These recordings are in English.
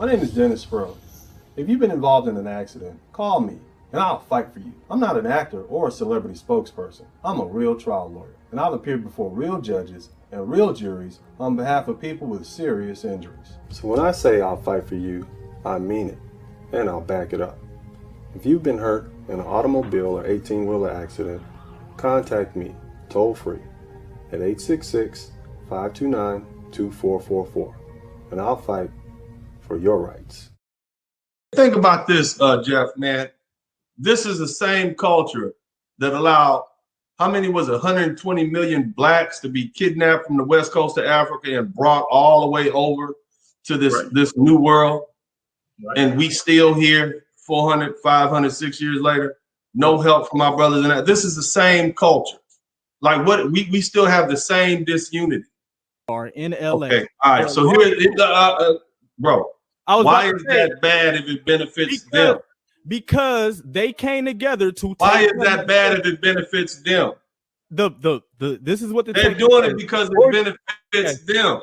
name is Dennis Sperling. If you've been involved in an accident, call me and I'll fight for you. I'm not an actor or a celebrity spokesperson. I'm a real trial lawyer, and I've appeared before real judges and real juries on behalf of people with serious injuries. So when I say I'll fight for you, I mean it, and I'll back it up. If you've been hurt in an automobile or 18-wheeler accident, contact me toll free at 866-529-2444, and I'll fight for your rights. Think about this, Jeff, man. This is the same culture that allowed, how many was it, 120 million blacks to be kidnapped from the west coast of Africa and brought all the way over to this new world. Right. And we still here 400, 500, 6 years later, no help from our brothers in that. This is the same culture. Like what we still have the same disunity. Or in LA. Okay. All right. So here, bro, why is that bad if it benefits them? Because they came together to. Why is that bad if it benefits them? This is what they're doing it because it benefits them.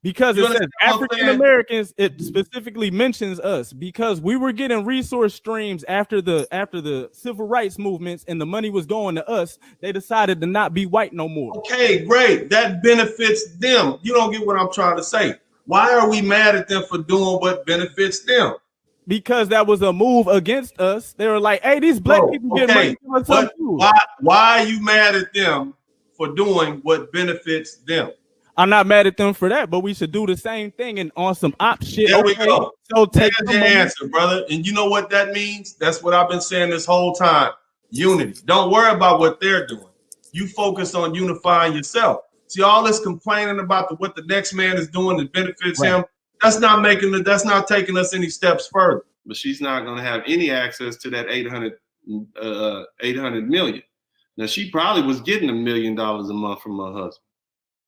Because it says African Americans, it specifically mentions us because we were getting resource streams after the civil rights movements and the money was going to us. They decided to not be white no more. Okay, great. That benefits them. You don't get what I'm trying to say. Why are we mad at them for doing what benefits them? Because that was a move against us. They were like, hey, these black people get money. But why are you mad at them for doing what benefits them? I'm not mad at them for that, but we should do the same thing and on some op shit. There we go. So take There's your answer, brother. And you know what that means? That's what I've been saying this whole time. Unity. Don't worry about what they're doing. You focus on unifying yourself. See, all this complaining about what the next man is doing that benefits him, that's not taking us any steps further. But she's not going to have any access to that 800 million. Now, she probably was getting $1 million a month from her husband.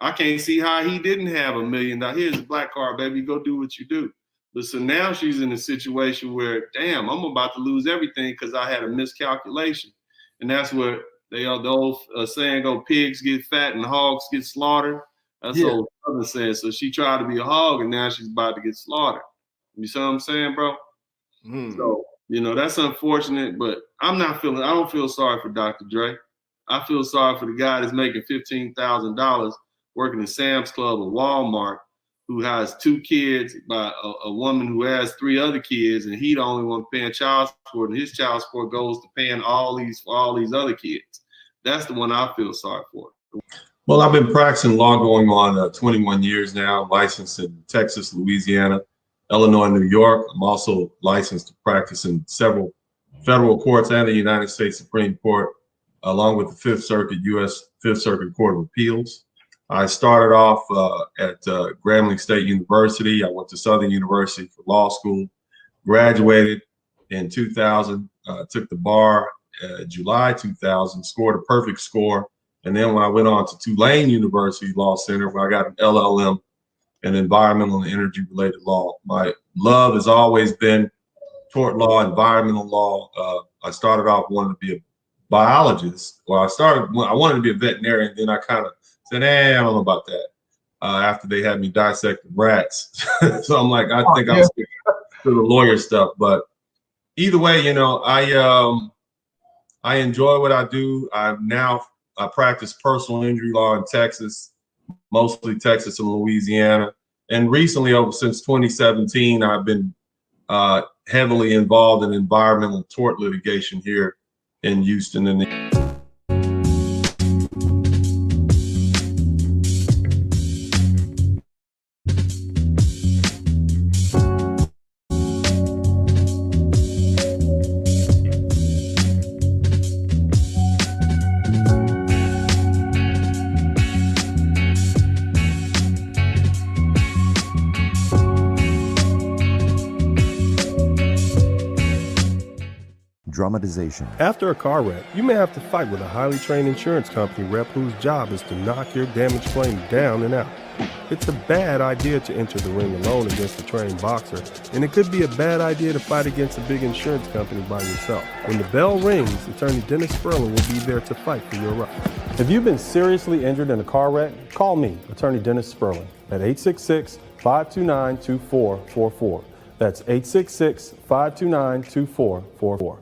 I can't see how he didn't have $1 million. Here's a black card, baby. Go do what you do. But so now she's in a situation where, damn, I'm about to lose everything because I had a miscalculation. And that's where the old saying go, pigs get fat and hogs get slaughtered. That's what old Southern saying. So she tried to be a hog and now she's about to get slaughtered. You see what I'm saying, bro? So, that's unfortunate, but I don't feel sorry for Dr. Dre. I feel sorry for the guy that's making $15,000 working at Sam's Club or Walmart, who has 2 kids by a woman who has 3 other kids, and he the only one paying child support, and his child support goes to paying all these other kids. That's the one I feel sorry for. Well, I've been practicing law going on 21 years now, licensed in Texas, Louisiana, Illinois, New York. I'm also licensed to practice in several federal courts and the United States Supreme Court, along with the Fifth Circuit, U.S. Fifth Circuit Court of Appeals. I started off at Grambling State University. I went to Southern University for law school, graduated in 2000, took the bar July 2000, scored a perfect score. And then when I went on to Tulane University Law Center, where I got an LLM in environmental and energy related law. My love has always been tort law, environmental law. I started off wanting to be a biologist. Well, I wanted to be a veterinarian. Then I kind of said, I don't know about that. After they had me dissecting rats. So I'm like, I think I'll stick to the lawyer stuff. But either way, I enjoy what I do. I practice personal injury law in Texas, mostly Texas and Louisiana. And recently, since 2017, I've been heavily involved in environmental tort litigation here in Houston. Dramatization. After a car wreck, you may have to fight with a highly trained insurance company rep whose job is to knock your damaged claim down and out. It's a bad idea to enter the ring alone against a trained boxer, and it could be a bad idea to fight against a big insurance company by yourself. When the bell rings, attorney Dennis Sperling will be there to fight for your rights. If you've been seriously injured in a car wreck, call me, attorney Dennis Sperling, at 866-529-2444. That's 866-529-2444.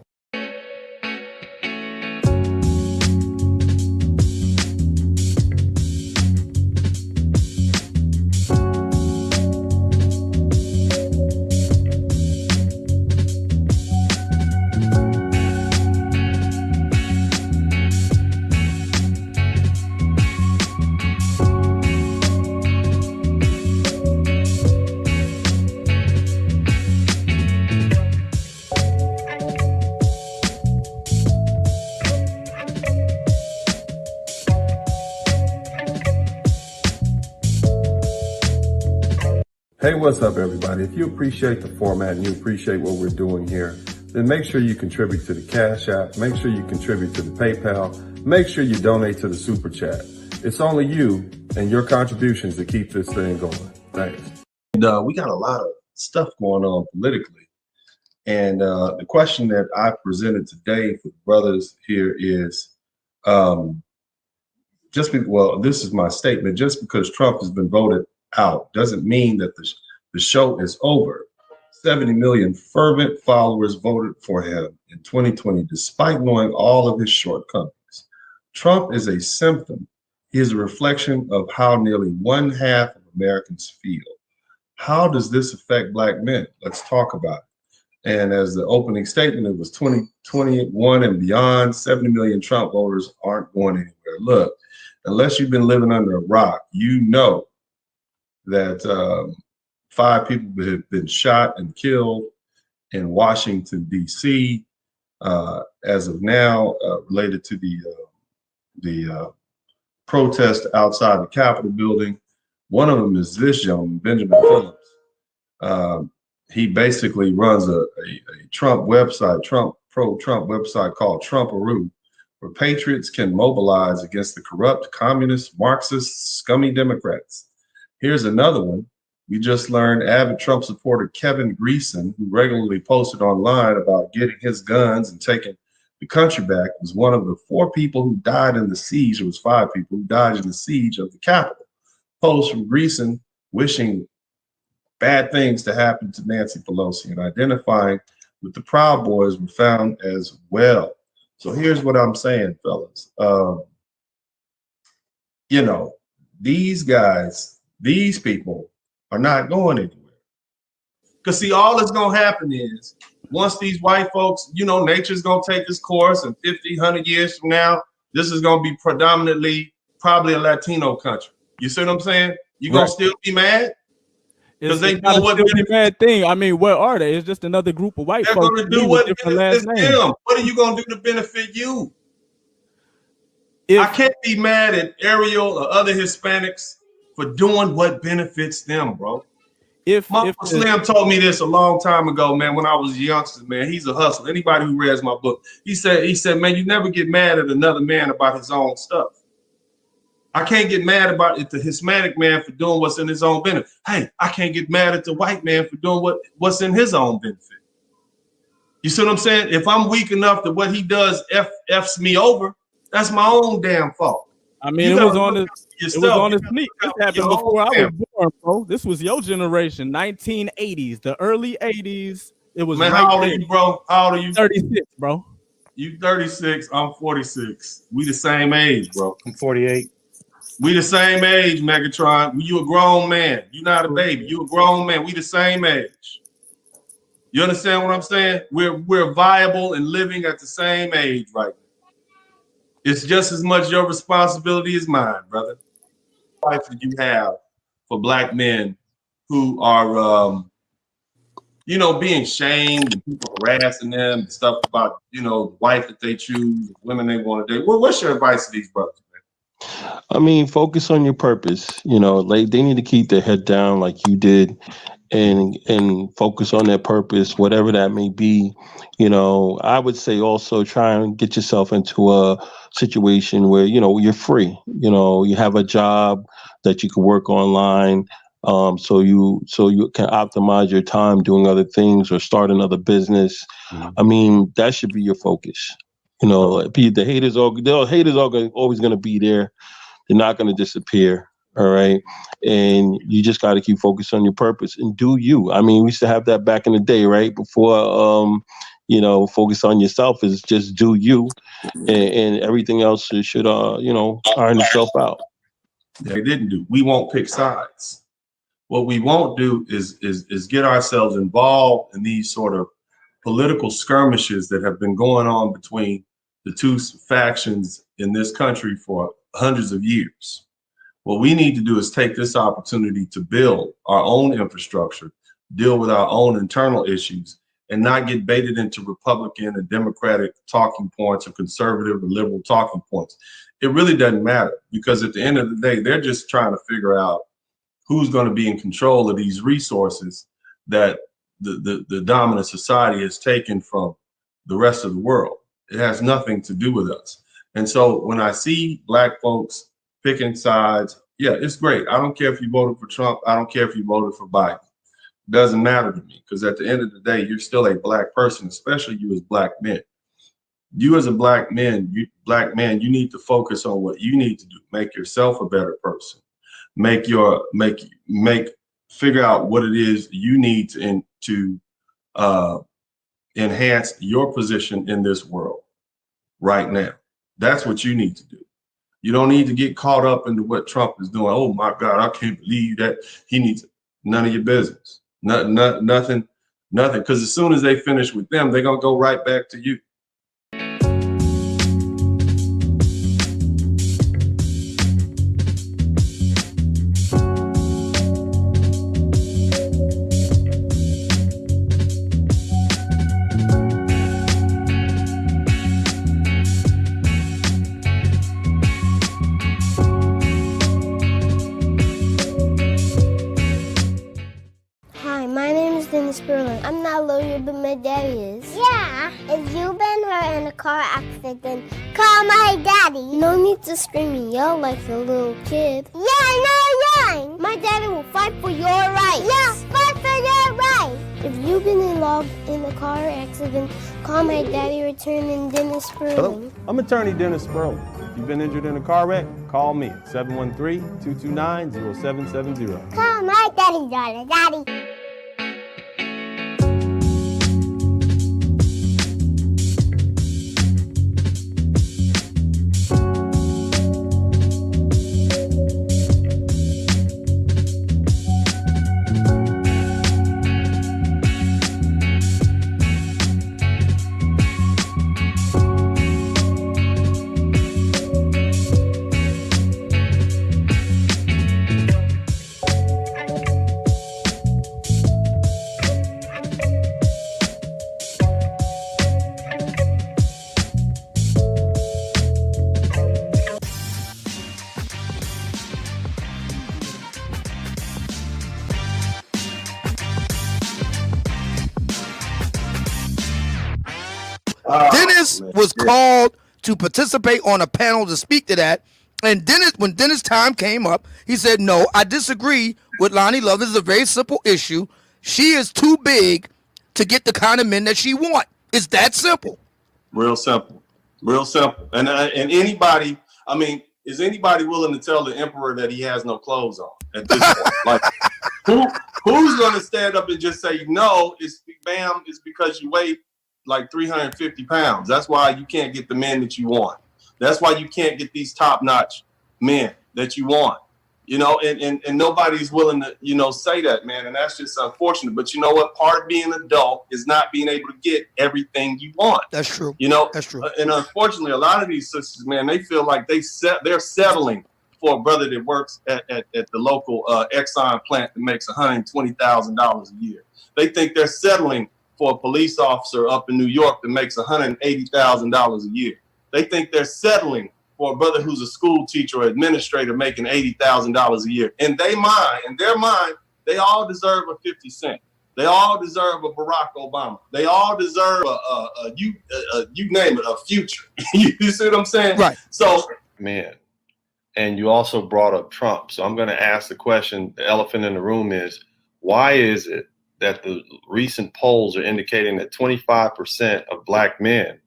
Hey, what's up, everybody? If you appreciate the format and you appreciate what we're doing here, then make sure you contribute to the Cash App, make sure you contribute to the PayPal, make sure you donate to the Super Chat. It's only you and your contributions that keep this thing going. Thanks. And we got a lot of stuff going on politically. And the question that I presented today for the brothers here is, this is my statement, just because Trump has been voted out doesn't mean that the show is over. 70 million fervent followers voted for him in 2020, despite knowing all of his shortcomings. Trump is a symptom. He is a reflection of how nearly one half of Americans feel. How does this affect Black men? Let's talk about it. And as the opening statement, it was 2021 and beyond. 70 million Trump voters aren't going anywhere. Look, unless you've been living under a rock, you know that 5 people have been shot and killed in Washington, D.C. As of now, related to the protest outside the Capitol building. One of them is this gentleman, Benjamin Phillips. He basically runs a Trump website, pro-Trump website called Trumparoo, where patriots can mobilize against the corrupt, communist, Marxist, scummy Democrats. Here's another one. We just learned avid Trump supporter Kevin Greeson, who regularly posted online about getting his guns and taking the country back, was one of the 4 people who died in the siege. It was 5 people who died in the siege of the Capitol. Post from Greeson wishing bad things to happen to Nancy Pelosi and identifying with the Proud Boys were found as well. So here's what I'm saying, fellas. You know, these guys, these people are not going anywhere. Because see, all that's going to happen is once these white folks, you know, nature's going to take its course, and 50, 100 years from now, this is going to be predominantly probably a Latino country. You see what I'm saying? You're going to still be mad? Because they do what be bad thing. I mean, what are they? It's just another group of white folks. They're going to do what benefits them. What are you going to do to benefit you? I can't be mad at Ariel or other Hispanics for doing what benefits them, bro. My Uncle Slim told me this a long time ago, man, when I was a youngster, man. He's a hustler. Anybody who reads my book, he said, man, you never get mad at another man about his own stuff. I can't get mad about the Hispanic man for doing what's in his own benefit. Hey, I can't get mad at the white man for doing what's in his own benefit. You see what I'm saying? If I'm weak enough that what he does F's me over, that's my own damn fault. I mean, it was on the sneak. This happened before I was born, bro. This was your generation, 1980s, the early 80s. It was. Man, how old are you, bro? How old are you? 36, bro. You 36. I'm 46. We the same age, bro. I'm 48. We the same age, Megatron. You a grown man. You not a baby. You a grown man. We the same age. You understand what I'm saying? We're viable and living at the same age right now. It's just as much your responsibility as mine, brother. What advice do you have for Black men who are, you know, being shamed and people harassing them and stuff about, you know, the wife that they choose, women they want to date? Well, what's your advice to these brothers, man? I mean, focus on your purpose. You know, like they need to keep their head down like you did and focus on their purpose, whatever that may be. You know, I would say also try and get yourself into a situation where, you know, you're free. You know, you have a job that you can work online. So you can optimize your time doing other things or start another business. Mm-hmm. I mean, that should be your focus. You know, the haters are always going to be there. They're not going to disappear. All right. And you just got to keep focused on your purpose and do you. I mean, we used to have that back in the day, right? Before, focus on yourself is just do you, and everything else should, iron itself out. They didn't do. We won't pick sides. What we won't do is get ourselves involved in these sort of political skirmishes that have been going on between the two factions in this country for hundreds of years. What we need to do is take this opportunity to build our own infrastructure, deal with our own internal issues, and not get baited into Republican and Democratic talking points or conservative or liberal talking points. It really doesn't matter, because at the end of the day, they're just trying to figure out who's going to be in control of these resources that the dominant society has taken from the rest of the world. It has nothing to do with us. And so when I see Black folks picking sides, yeah, it's great. I don't care if you voted for Trump. I don't care if you voted for Biden. It doesn't matter to me, because at the end of the day, you're still a Black person, especially you as Black men. You as a Black man, you need to focus on what you need to do. Make yourself a better person. Figure out what it is you need to enhance your position in this world right now. That's what you need to do. You don't need to get caught up into what Trump is doing. Oh my God, I can't believe that he needs none of your business. Nothing. Because as soon as they finish with them, they're gonna go right back to you. I'm not a lawyer, but my daddy is. Yeah, if you've been hurt in a car accident, call my daddy. No need to scream and yell like a little kid. Yeah, no. My daddy will fight for your rights. Yeah, fight for your rights. If you've been involved in a car accident, call my daddy, returning Dennis Sperling. Hello, I'm attorney Dennis Sperling. If you've been injured in a car wreck, call me at 713-229-0770. Call my daddy. Dennis was called to participate on a panel to speak to that. And when Dennis' time came up, he said, no, I disagree with Lonnie Love. This is a very simple issue. She is too big to get the kind of men that she wants. It's that simple. Real simple. And anybody, is anybody willing to tell the emperor that he has no clothes on at this point? Like, who's going to stand up and just say, no, it's because you weigh like 350 pounds. That's why you can't get the men that you want. That's why you can't get these top-notch men that you want. And nobody's willing to, say that, man. And that's just unfortunate. But you know what? Part of being an adult is not being able to get everything you want. That's true. That's true. And unfortunately, a lot of these sisters, man, they feel like they're settling for a brother that works at the local Exxon plant that makes $120,000 a year. They think they're settling for a police officer up in New York that makes $180,000 a year. They think they're settling for a brother who's a school teacher or administrator making $80,000 a year. In their mind, they all deserve a 50 Cent. They all deserve a Barack Obama. They all deserve you name it, a Future. You see what I'm saying? Right. So, Man, and you also brought up Trump. So I'm going to ask the question, the elephant in the room is, why is it that the recent polls are indicating that 25% of Black men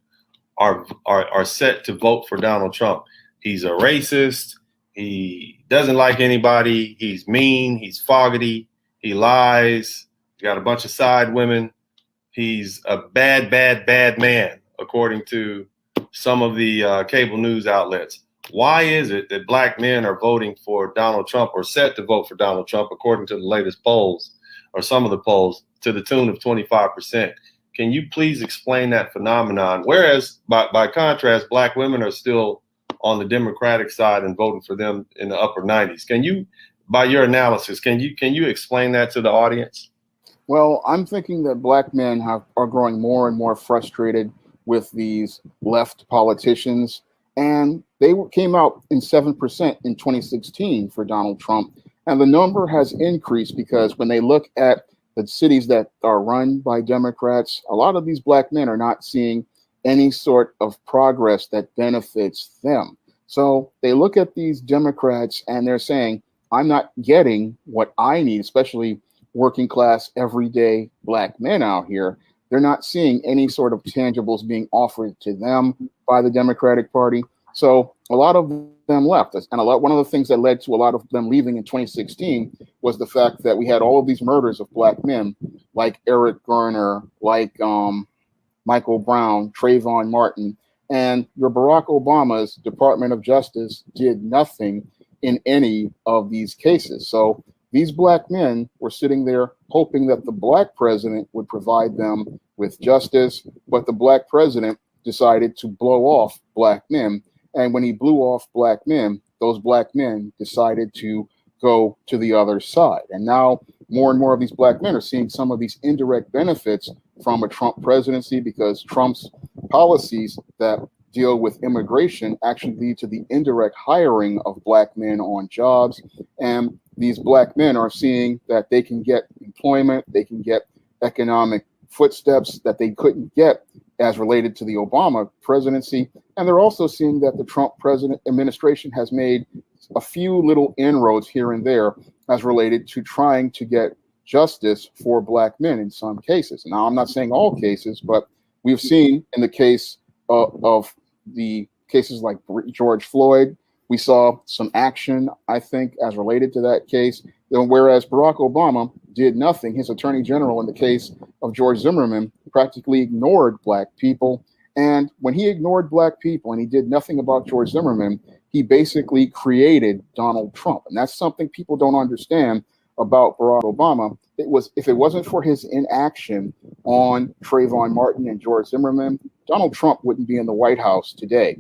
are set to vote for Donald Trump? He's a racist. He doesn't like anybody. He's mean. He's foggity. He lies. He's got a bunch of side women. He's a bad, bad, bad man, according to some of the cable news outlets. Why is it that black men are voting for Donald Trump or set to vote for Donald Trump, according to the latest polls or some of the polls, to the tune of 25%? Can you please explain that phenomenon? Whereas, by contrast, black women are still on the Democratic side and voting for them in the upper 90s. Can you, by your analysis, can you explain that to the audience? Well, I'm thinking that black men are growing more and more frustrated with these left politicians, and they came out in 7% in 2016 for Donald Trump, and the number has increased because when they look at the cities that are run by Democrats, a lot of these black men are not seeing any sort of progress that benefits them. So they look at these Democrats and they're saying, I'm not getting what I need, especially working class, everyday black men out here. They're not seeing any sort of tangibles being offered to them by the Democratic Party. So a lot of them left us. And one of the things that led to a lot of them leaving in 2016 was the fact that we had all of these murders of black men, like Eric Garner, like Michael Brown, Trayvon Martin, and your Barack Obama's Department of Justice did nothing in any of these cases. So these black men were sitting there hoping that the black president would provide them with justice, but the black president decided to blow off black men. And when he blew off black men, those black men decided to go to the other side. And now more and more of these black men are seeing some of these indirect benefits from a Trump presidency, because Trump's policies that deal with immigration actually lead to the indirect hiring of black men on jobs. And these black men are seeing that they can get employment, they can get economic footsteps that they couldn't get as related to the Obama presidency. And they're also seeing that the Trump administration has made a few little inroads here and there as related to trying to get justice for black men in some cases. Now, I'm not saying all cases, but we've seen in the case of the cases like George Floyd, we saw some action, I think, as related to that case. Whereas Barack Obama did nothing. His attorney general in the case of George Zimmerman practically ignored black people. And when he ignored black people and he did nothing about George Zimmerman, he basically created Donald Trump. And that's something people don't understand about Barack Obama. If it wasn't for his inaction on Trayvon Martin and George Zimmerman, Donald Trump wouldn't be in the White House today.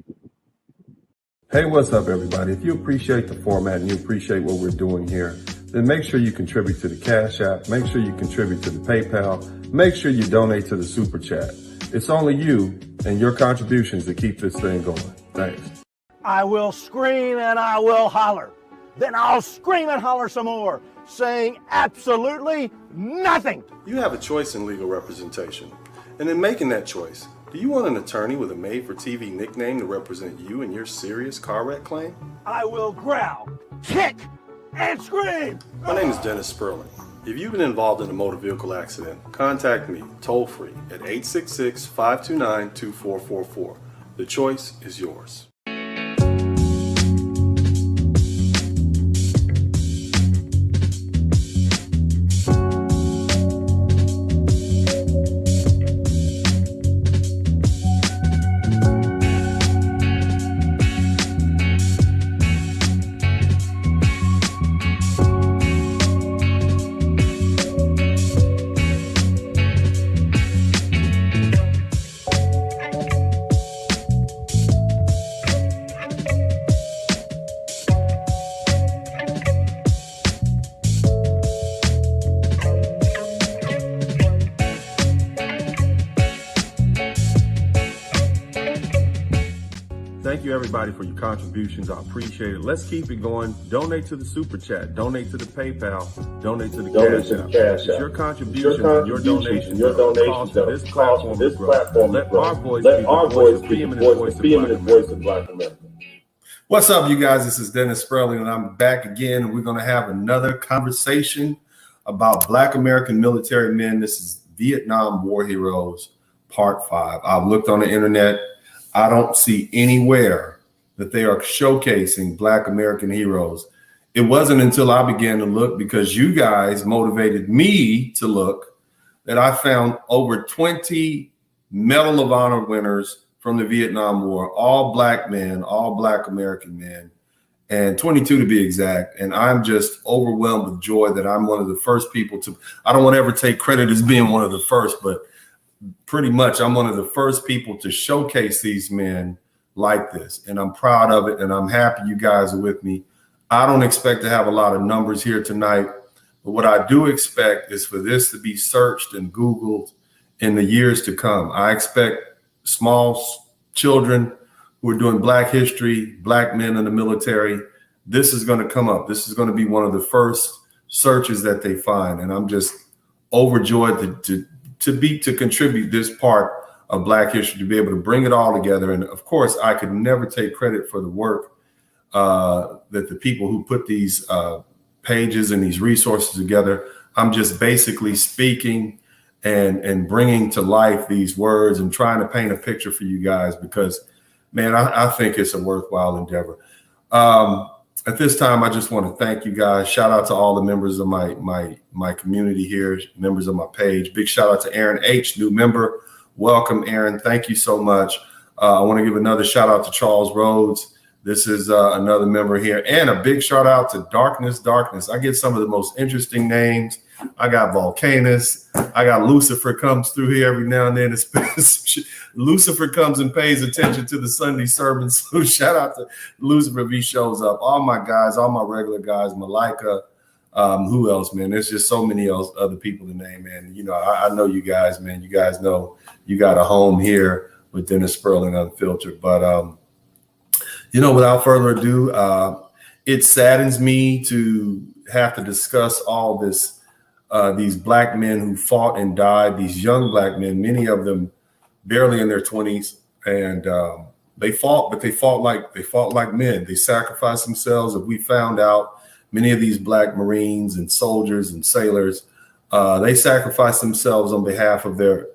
Hey, what's up, everybody? If you appreciate the format and you appreciate what we're doing here, then make sure you contribute to the Cash App. Make sure you contribute to the PayPal. Make sure you donate to the Super Chat. It's only you and your contributions that keep this thing going. Thanks. I will scream and I will holler. Then I'll scream and holler some more, saying absolutely nothing. You have a choice in legal representation. And in making that choice, do you want an attorney with a made-for-TV nickname to represent you in your serious car wreck claim? I will growl, kick, and scream. My name is Dennis Sperling. If you've been involved in a motor vehicle accident, contact me toll-free at 866-529-2444. The choice is yours. Thank you, everybody, for your contributions. I appreciate it. Let's keep it going. Donate to the Super Chat. Donate to the PayPal. Donate to the Cash App. It's your contributions and your donations that cause for this platform to grow. Let our voice be the preeminent voice of Black America. What's up, you guys? This is Dennis Sperling, and I'm back again. And we're going to have another conversation about Black American military men. This is Vietnam War Heroes, Part 5. I've looked on the internet. I don't see anywhere that they are showcasing Black American heroes. It wasn't until I began to look, because you guys motivated me to look, that I found over 20 Medal of Honor winners from the Vietnam War, all Black men, all Black American men, and 22 to be exact. And I'm just overwhelmed with joy that I'm one of the first people to, I don't want to ever take credit as being one of the first, but pretty much I'm one of the first people to showcase these men like this. And I'm proud of it. And I'm happy you guys are with me. I don't expect to have a lot of numbers here tonight, but what I do expect is for this to be searched and Googled in the years to come. I expect small children who are doing Black history, Black men in the military, this is going to come up. This is going to be one of the first searches that they find. And I'm just overjoyed to contribute this part of Black history, to be able to bring it all together. And of course, I could never take credit for the work that the people who put these pages and these resources together. I'm just basically speaking and bringing to life these words and trying to paint a picture for you guys, because, man, I think it's a worthwhile endeavor. At this time, I just want to thank you guys. Shout out to all the members of my community here, members of my page. Big shout out to Aaron H., new member. Welcome, Aaron. Thank you so much. I want to give another shout out to Charles Rhodes. This is another member here. And a big shout out to Darkness. I get some of the most interesting names. I got Volcanus. I got Lucifer comes through here every now and then. Lucifer comes and pays attention to the Sunday sermons. So shout out to Lucifer if he shows up. All my guys, all my regular guys, Malika. Who else, man? There's just so many other people to name, man. You know, I know you guys, man. You guys know you got a home here with Dennis Sperling Unfiltered. But, you know, without further ado, it saddens me to have to discuss all this. These Black men who fought and died, these young Black men, many of them barely in their 20s, and they fought, but they fought like men. They sacrificed themselves. If we found out, many of these Black Marines and soldiers and sailors, they sacrificed themselves on behalf of the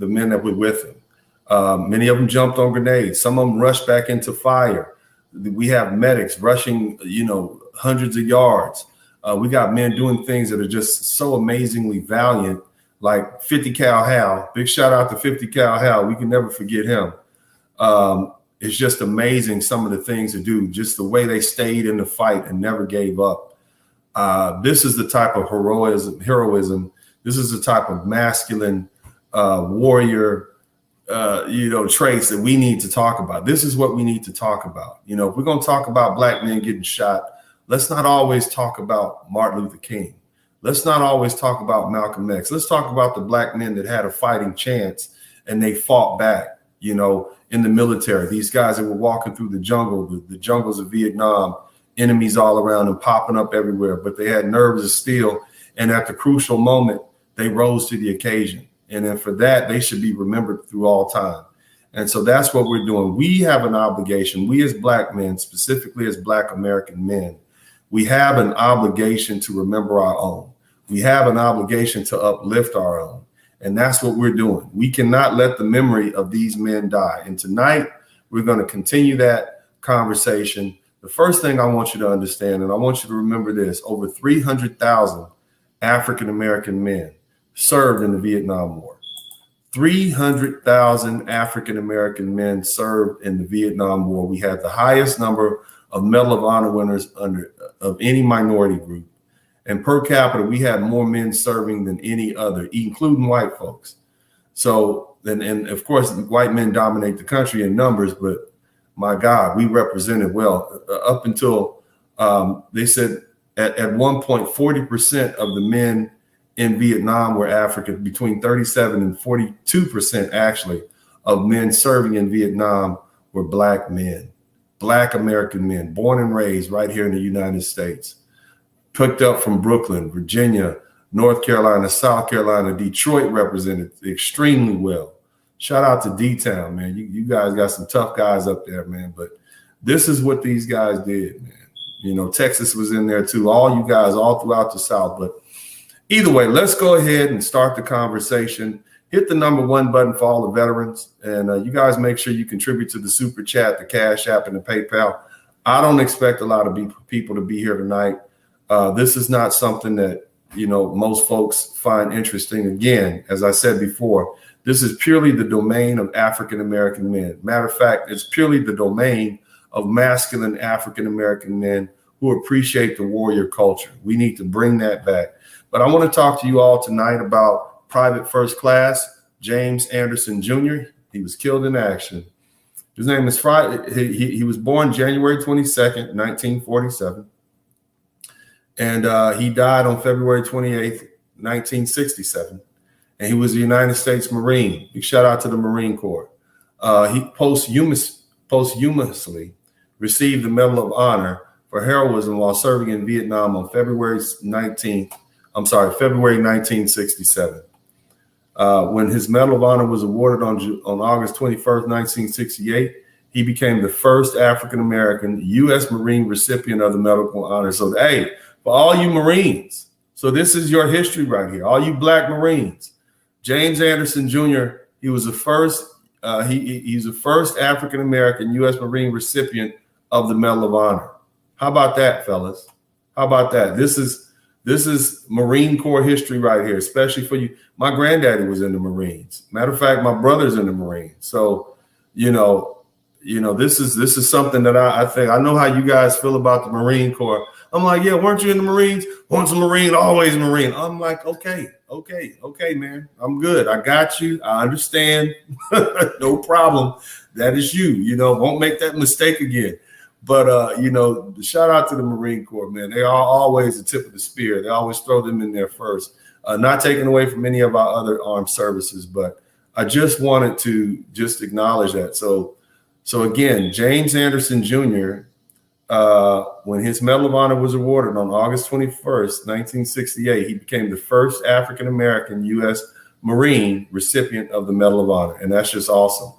men that were with them. Many of them jumped on grenades. Some of them rushed back into fire. We have medics rushing, you know, hundreds of yards. We got men doing things that are just so amazingly valiant, like 50 Cal Hal. Big shout out to 50 Cal Hal. We can never forget him. It's just amazing some of the things they do, just the way they stayed in the fight and never gave up. This is the type of heroism. This is the type of masculine warrior traits that we need to talk about. This is what we need to talk about. You know, if we're going to talk about Black men getting shot, let's not always talk about Martin Luther King. Let's not always talk about Malcolm X. Let's talk about the Black men that had a fighting chance and they fought back, you know, in the military. These guys that were walking through the jungle, the jungles of Vietnam, enemies all around them popping up everywhere, but they had nerves of steel. And at the crucial moment, they rose to the occasion. And then for that, they should be remembered through all time. And so that's what we're doing. We have an obligation. We as Black men, specifically as Black American men, we have an obligation to remember our own. We have an obligation to uplift our own. And that's what we're doing. We cannot let the memory of these men die. And tonight, we're going to continue that conversation. The first thing I want you to understand, and I want you to remember this, over 300,000 African-American men served in the Vietnam War. 300,000 African-American men served in the Vietnam War. We had the highest number of Medal of Honor winners of any minority group. And per capita, we had more men serving than any other, including white folks. So, and of course, white men dominate the country in numbers, but my God, we represented well. Up until they said at one point, 40% of the men in Vietnam were African, between 37 and 42% actually of men serving in Vietnam were Black men, Black American men, born and raised right here in the United States, picked up from Brooklyn, Virginia, North Carolina, South Carolina. Detroit represented extremely well. Shout out to D-Town, man. You guys got some tough guys up there, man. But this is what these guys did, man. You know, Texas was in there too. All you guys all throughout the South. But either way, let's go ahead and start the conversation. hit the #1 button for all the veterans. And you guys make sure you contribute to the Super Chat, the Cash App, and the PayPal. I don't expect a lot of people to be here tonight. This is not something that, most folks find interesting. Again, as I said before, this is purely the domain of African-American men. Matter of fact, it's purely the domain of masculine African-American men who appreciate the warrior culture. We need to bring that back. But I want to talk to you all tonight about Private First Class James Anderson Jr. He was killed in action. His name is Friday. He was born January 22nd, 1947. And he died on February 28th, 1967. And he was a United States Marine. Big shout out to the Marine Corps. He posthumously received the Medal of Honor for heroism while serving in Vietnam on February 1967. When his Medal of Honor was awarded on August 21st, 1968, he became the first African-American U.S. Marine recipient of the Medal of Honor. So, hey, for all you Marines, so this is your history right here. All you Black Marines, James Anderson Jr., he was the first, he's the first African-American U.S. Marine recipient of the Medal of Honor. How about that, fellas? How about that? This is Marine Corps history right here, especially for you. My granddaddy was in the Marines. Matter of fact, my brother's in the Marines. So, this is something that I think, I know how you guys feel about the Marine Corps. I'm like, yeah, weren't you in the Marines? Once a Marine, always a Marine. I'm like, okay, man. I'm good. I got you. I understand. No problem. That is you. Won't make that mistake again. But, shout out to the Marine Corps, man. They are always the tip of the spear. They always throw them in there first. Not taking away from any of our other armed services, but I just wanted to just acknowledge that. So again, James Anderson Jr., when his Medal of Honor was awarded on August 21st, 1968, he became the first African-American U.S. Marine recipient of the Medal of Honor. And that's just awesome.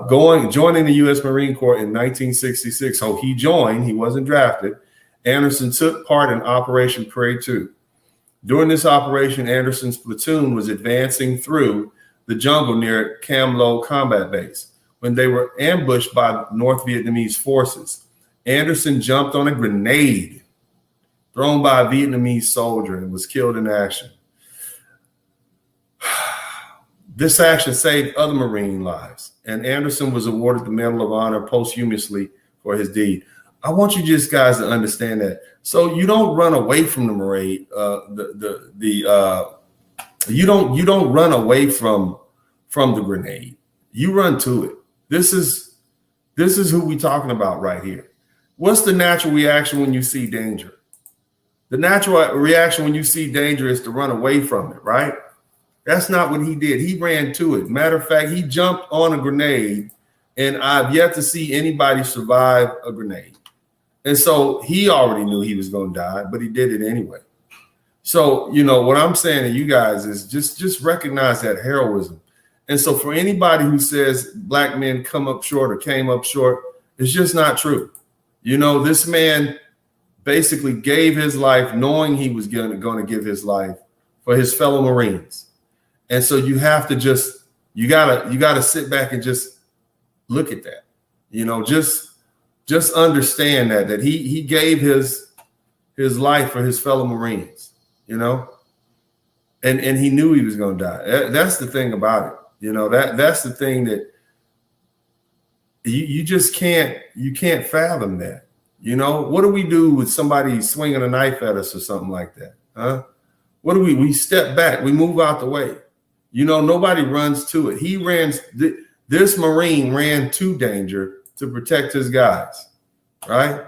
Joining the U.S. Marine Corps in 1966. So he joined, he wasn't drafted. Anderson took part in Operation Prairie 2. During this operation, Anderson's platoon was advancing through the jungle near Cam Lo Combat Base when they were ambushed by North Vietnamese forces. Anderson jumped on a grenade thrown by a Vietnamese soldier and was killed in action. This action saved other Marine lives, and Anderson was awarded the Medal of Honor posthumously for his deed. I want you just guys to understand that. So you don't run away from the Marine. You don't run away from the grenade. You run to it. This is who we talking about right here. What's the natural reaction when you see danger? The natural reaction when you see danger is to run away from it, right? That's not what he did. He ran to it. Matter of fact, he jumped on a grenade, and I've yet to see anybody survive a grenade. And so he already knew he was going to die, but he did it anyway. So, what I'm saying to you guys is just recognize that heroism. And so for anybody who says Black men come up short or came up short, it's just not true. This man basically gave his life knowing he was going to give his life for his fellow Marines. And so you have to you gotta sit back and just look at that, just understand that he gave his life for his fellow Marines, and he knew he was going to die. That's the thing about it. That's the thing that you just can't fathom that. What do we do with somebody swinging a knife at us or something like that? Huh? What do we step back, we move out the way. Nobody runs to it. This Marine ran to danger to protect his guys, right?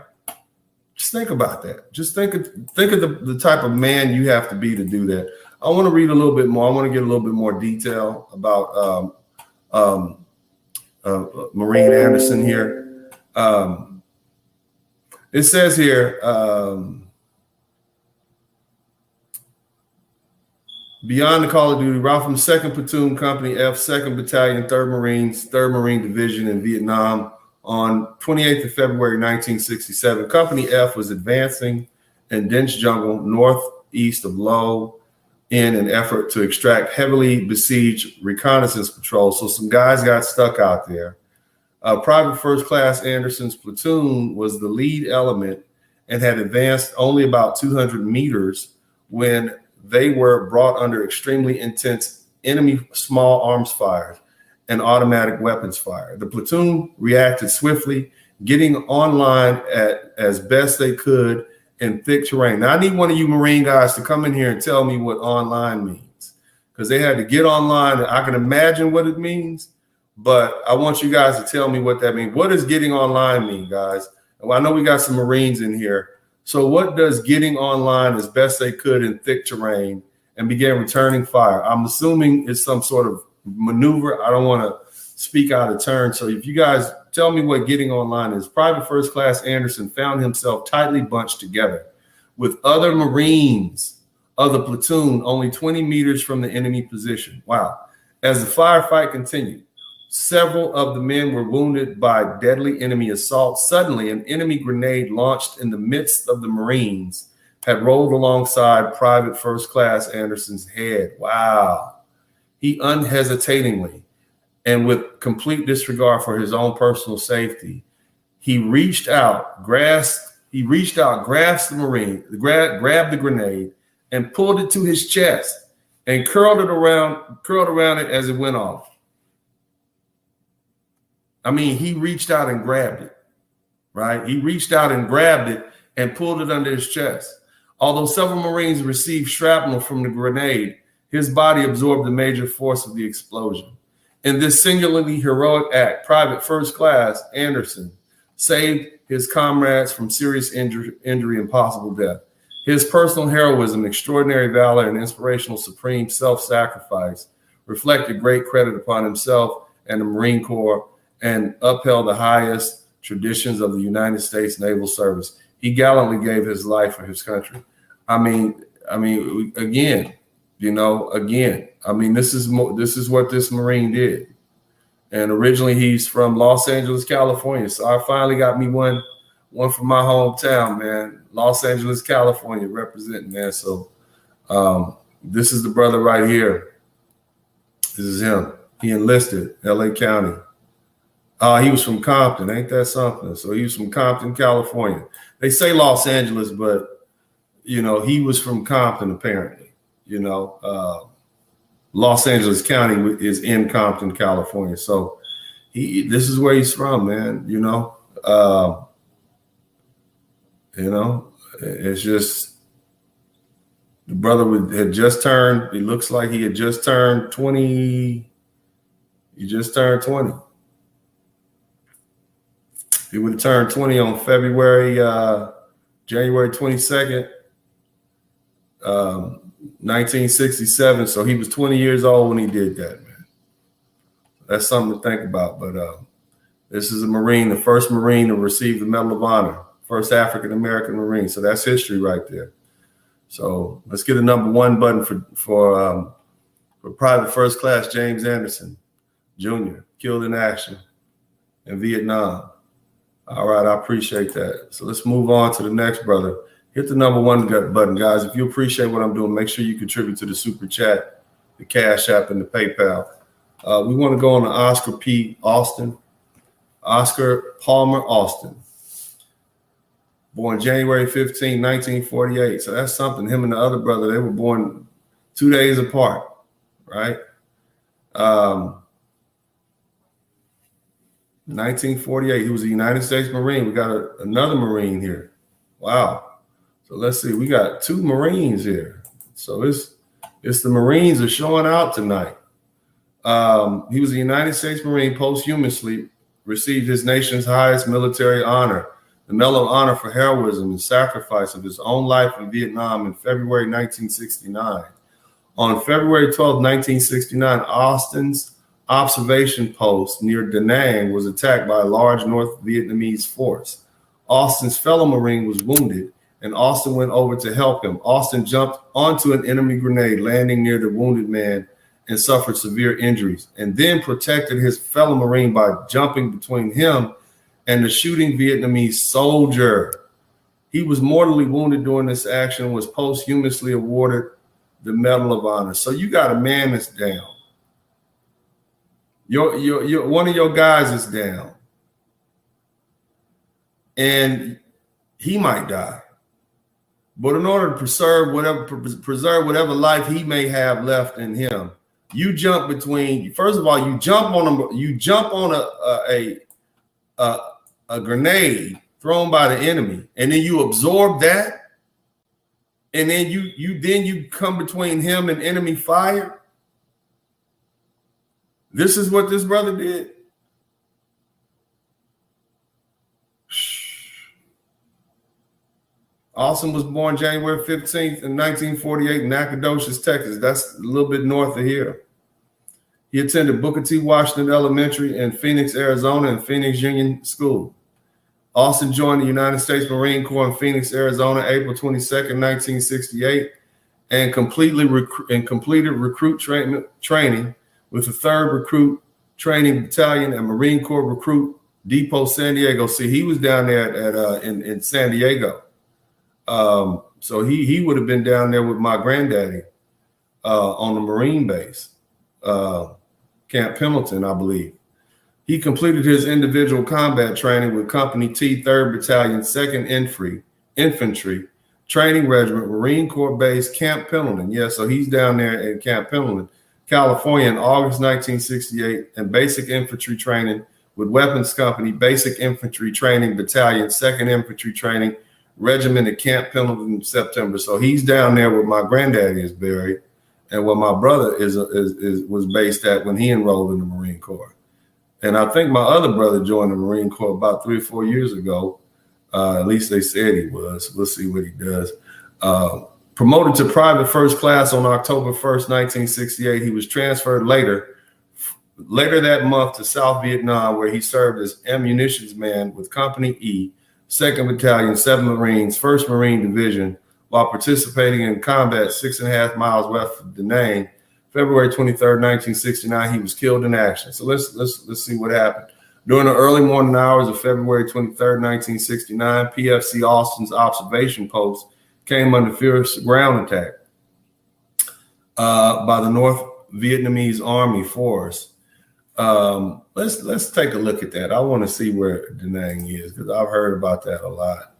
Just think about that. Just think of the type of man you have to be to do that. I want to read a little bit more. I want to get a little bit more detail about Marine Anderson here. It says here, beyond the Call of Duty, route from 2nd Platoon Company F, 2nd Battalion, 3rd Marines, 3rd Marine Division in Vietnam on 28th of February, 1967. Company F was advancing in dense jungle northeast of Lo. in an effort to extract heavily besieged reconnaissance patrols. So some guys got stuck out there. Private First Class Anderson's platoon was the lead element and had advanced only about 200 meters when they were brought under extremely intense enemy small arms fire and automatic weapons fire. The platoon reacted swiftly, getting online as best they could in thick terrain. Now, I need one of you Marine guys to come in here and tell me what online means, because they had to get online. I can imagine what it means, but I want you guys to tell me what that means. What does getting online mean, guys? Well, I know we got some Marines in here. So what does getting online as best they could in thick terrain and began returning fire? I'm assuming it's some sort of maneuver. I don't want to speak out of turn. So if you guys tell me what getting online is. Private First Class Anderson found himself tightly bunched together with other Marines of the platoon only 20 meters from the enemy position. Wow. As the firefight continued, several of the men were wounded by deadly enemy assault. Suddenly, an enemy grenade launched in the midst of the Marines had rolled alongside Private First Class Anderson's head. Wow. He unhesitatingly and with complete disregard for his own personal safety, he reached out, grasped the Marine, grabbed the grenade and pulled it to his chest and curled around it as it went off. I mean, he reached out and grabbed it, right? He reached out and grabbed it and pulled it under his chest. Although several Marines received shrapnel from the grenade, his body absorbed the major force of the explosion. In this singularly heroic act, Private First Class Anderson saved his comrades from serious injury and possible death. His personal heroism, extraordinary valor, and inspirational supreme self-sacrifice reflected great credit upon himself and the Marine Corps and upheld the highest traditions of the United States Naval Service. He gallantly gave his life for his country. I mean, again, this is what this Marine did. And originally he's from Los Angeles, California. So I finally got me one from my hometown, man. Los Angeles, California, representing, man. So this is the brother right here. This is him. He enlisted, LA County. He was from Compton, ain't that something? So he was from Compton, California. They say Los Angeles, but he was from Compton apparently. Los Angeles County is in Compton, California. So this is where he's from, man. It's just the brother had just turned. It looks like he had just turned 20. He just turned 20. He would have turned 20 on January 22nd. 1967, so he was 20 years old when he did that, man. That's something to think about. But this is a Marine, the first Marine to receive the Medal of Honor, first African-American Marine. So that's history right there. So let's get a number one button for Private First Class James Anderson Jr., killed in action in Vietnam. All right, I appreciate that. So let's move on to the next brother. Hit the number one button, guys. If you appreciate what I'm doing, make sure you contribute to the Super Chat, the Cash App, and the PayPal. We want to go on to Oscar P. Austin. Oscar Palmer Austin. Born January 15, 1948. So that's something. Him and the other brother, they were born 2 days apart, right? 1948. He was a United States Marine. We got another Marine here. Wow. So let's see, we got two Marines here. So it's the Marines are showing out tonight. He was a United States Marine, posthumously received his nation's highest military honor, the Medal of Honor for heroism and sacrifice of his own life in Vietnam in February 1969. On February 12, 1969, Austin's observation post near Da Nang was attacked by a large North Vietnamese force. Austin's fellow Marine was wounded, and Austin went over to help him. Austin jumped onto an enemy grenade, landing near the wounded man, and suffered severe injuries, and then protected his fellow Marine by jumping between him and the shooting Vietnamese soldier. He was mortally wounded during this action and was posthumously awarded the Medal of Honor. So you got a man that's down. Your one of your guys is down. And he might die. But in order to preserve whatever life he may have left in him, you jump between. First of all, you jump on a grenade thrown by the enemy, and then you absorb that, and then you come between him and enemy fire. This is what this brother did. Austin was born January 15th in 1948 in Nacogdoches, Texas. That's a little bit north of here. He attended Booker T. Washington Elementary in Phoenix, Arizona, and Phoenix Union School. Austin joined the United States Marine Corps in Phoenix, Arizona, April 22nd, 1968, and completed recruit training with the 3rd Recruit Training Battalion and Marine Corps Recruit Depot, San Diego. See, he was down there in San Diego. So he would have been down there with my granddaddy on the Marine base, Camp Pendleton, I believe. He completed his individual combat training with Company T, 3rd Battalion, 2nd Infantry Training Regiment, Marine Corps Base, Camp Pendleton. Yeah, so he's down there at Camp Pendleton, California in August 1968, and basic infantry training with Weapons Company, Basic Infantry Training Battalion, 2nd Infantry Training Regiment at Camp Pendleton in September. So he's down there where my granddaddy is buried and where my brother was based at when he enrolled in the Marine Corps. And I think my other brother joined the Marine Corps about 3 or 4 years ago. At least they said he was. We'll see what he does. Promoted to private first class on October 1st, 1968. He was transferred later that month to South Vietnam, where he served as ammunitions man with Company E, 2nd Battalion, 7th Marines, 1st Marine Division, while participating in combat 6.5 miles west of Da Nang. February 23rd, 1969, he was killed in action. So let's see what happened. During the early morning hours of February 23rd, 1969, PFC Austin's observation post came under fierce ground attack by the North Vietnamese Army force. Let's take a look at that. I want to see where Da Nang is because I've heard about that a lot.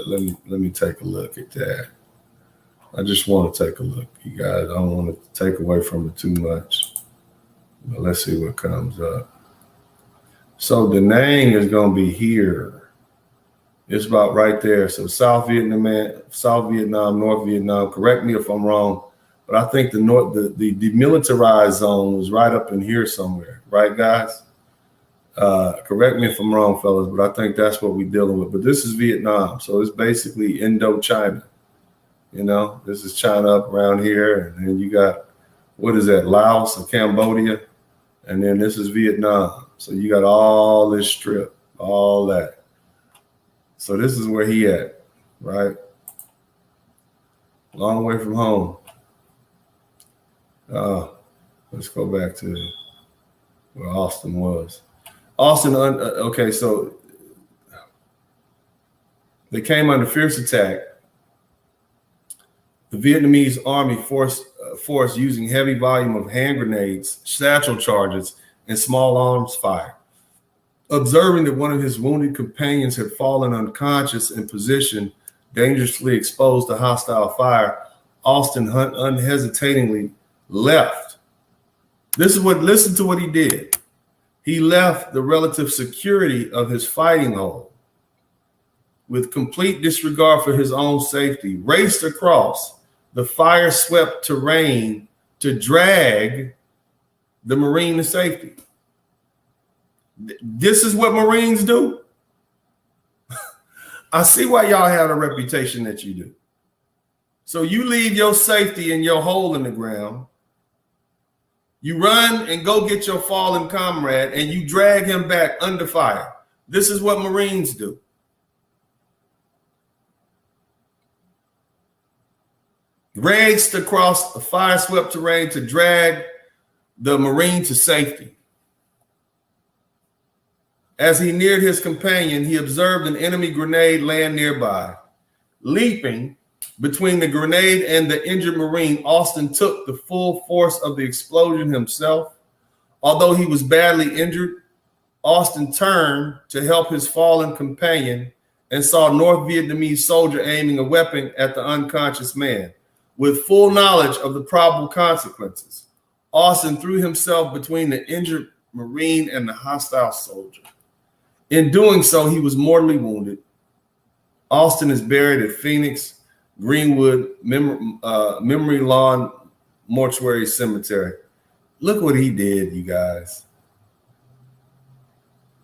Let me take a look at that. I just want to take a look, you guys. I don't want to take away from it too much. But let's see what comes up. So Da Nang is going to be here. It's about right there. So South Vietnam, North Vietnam. Correct me if I'm wrong, but I think the demilitarized zone was right up in here somewhere. Right, guys? Correct me if I'm wrong, fellas, but I think that's what we're dealing with. But this is Vietnam, so it's basically Indochina. You know, this is China up around here, and then you got, what is that, Laos or Cambodia, and then this is Vietnam. So you got all this strip, all that. So this is where he at, right? Long way from home. Let's go back to where Austin was. Austin, okay, so they came under fierce attack. The Vietnamese army force using heavy volume of hand grenades, satchel charges, and small arms fire. Observing that one of his wounded companions had fallen unconscious in position dangerously exposed to hostile fire, Austin unhesitatingly left. Listen to what he did. He left the relative security of his fighting hole with complete disregard for his own safety, raced across the fire-swept terrain to drag the Marine to safety. This is what Marines do. I see why y'all have a reputation that you do. So you leave your safety in your hole in the ground. You run and go get your fallen comrade and you drag him back under fire. This is what Marines do. Raced across a fire-swept terrain to drag the Marine to safety. As he neared his companion, he observed an enemy grenade land nearby. Leaping, Between the grenade and the injured Marine, Austin took the full force of the explosion himself. Although he was badly injured, Austin turned to help his fallen companion and saw a North Vietnamese soldier aiming a weapon at the unconscious man. With full knowledge of the probable consequences, Austin threw himself between the injured Marine and the hostile soldier. In doing so, he was mortally wounded. Austin is buried at Phoenix Greenwood Memory Lawn Mortuary Cemetery. Look what he did, you guys.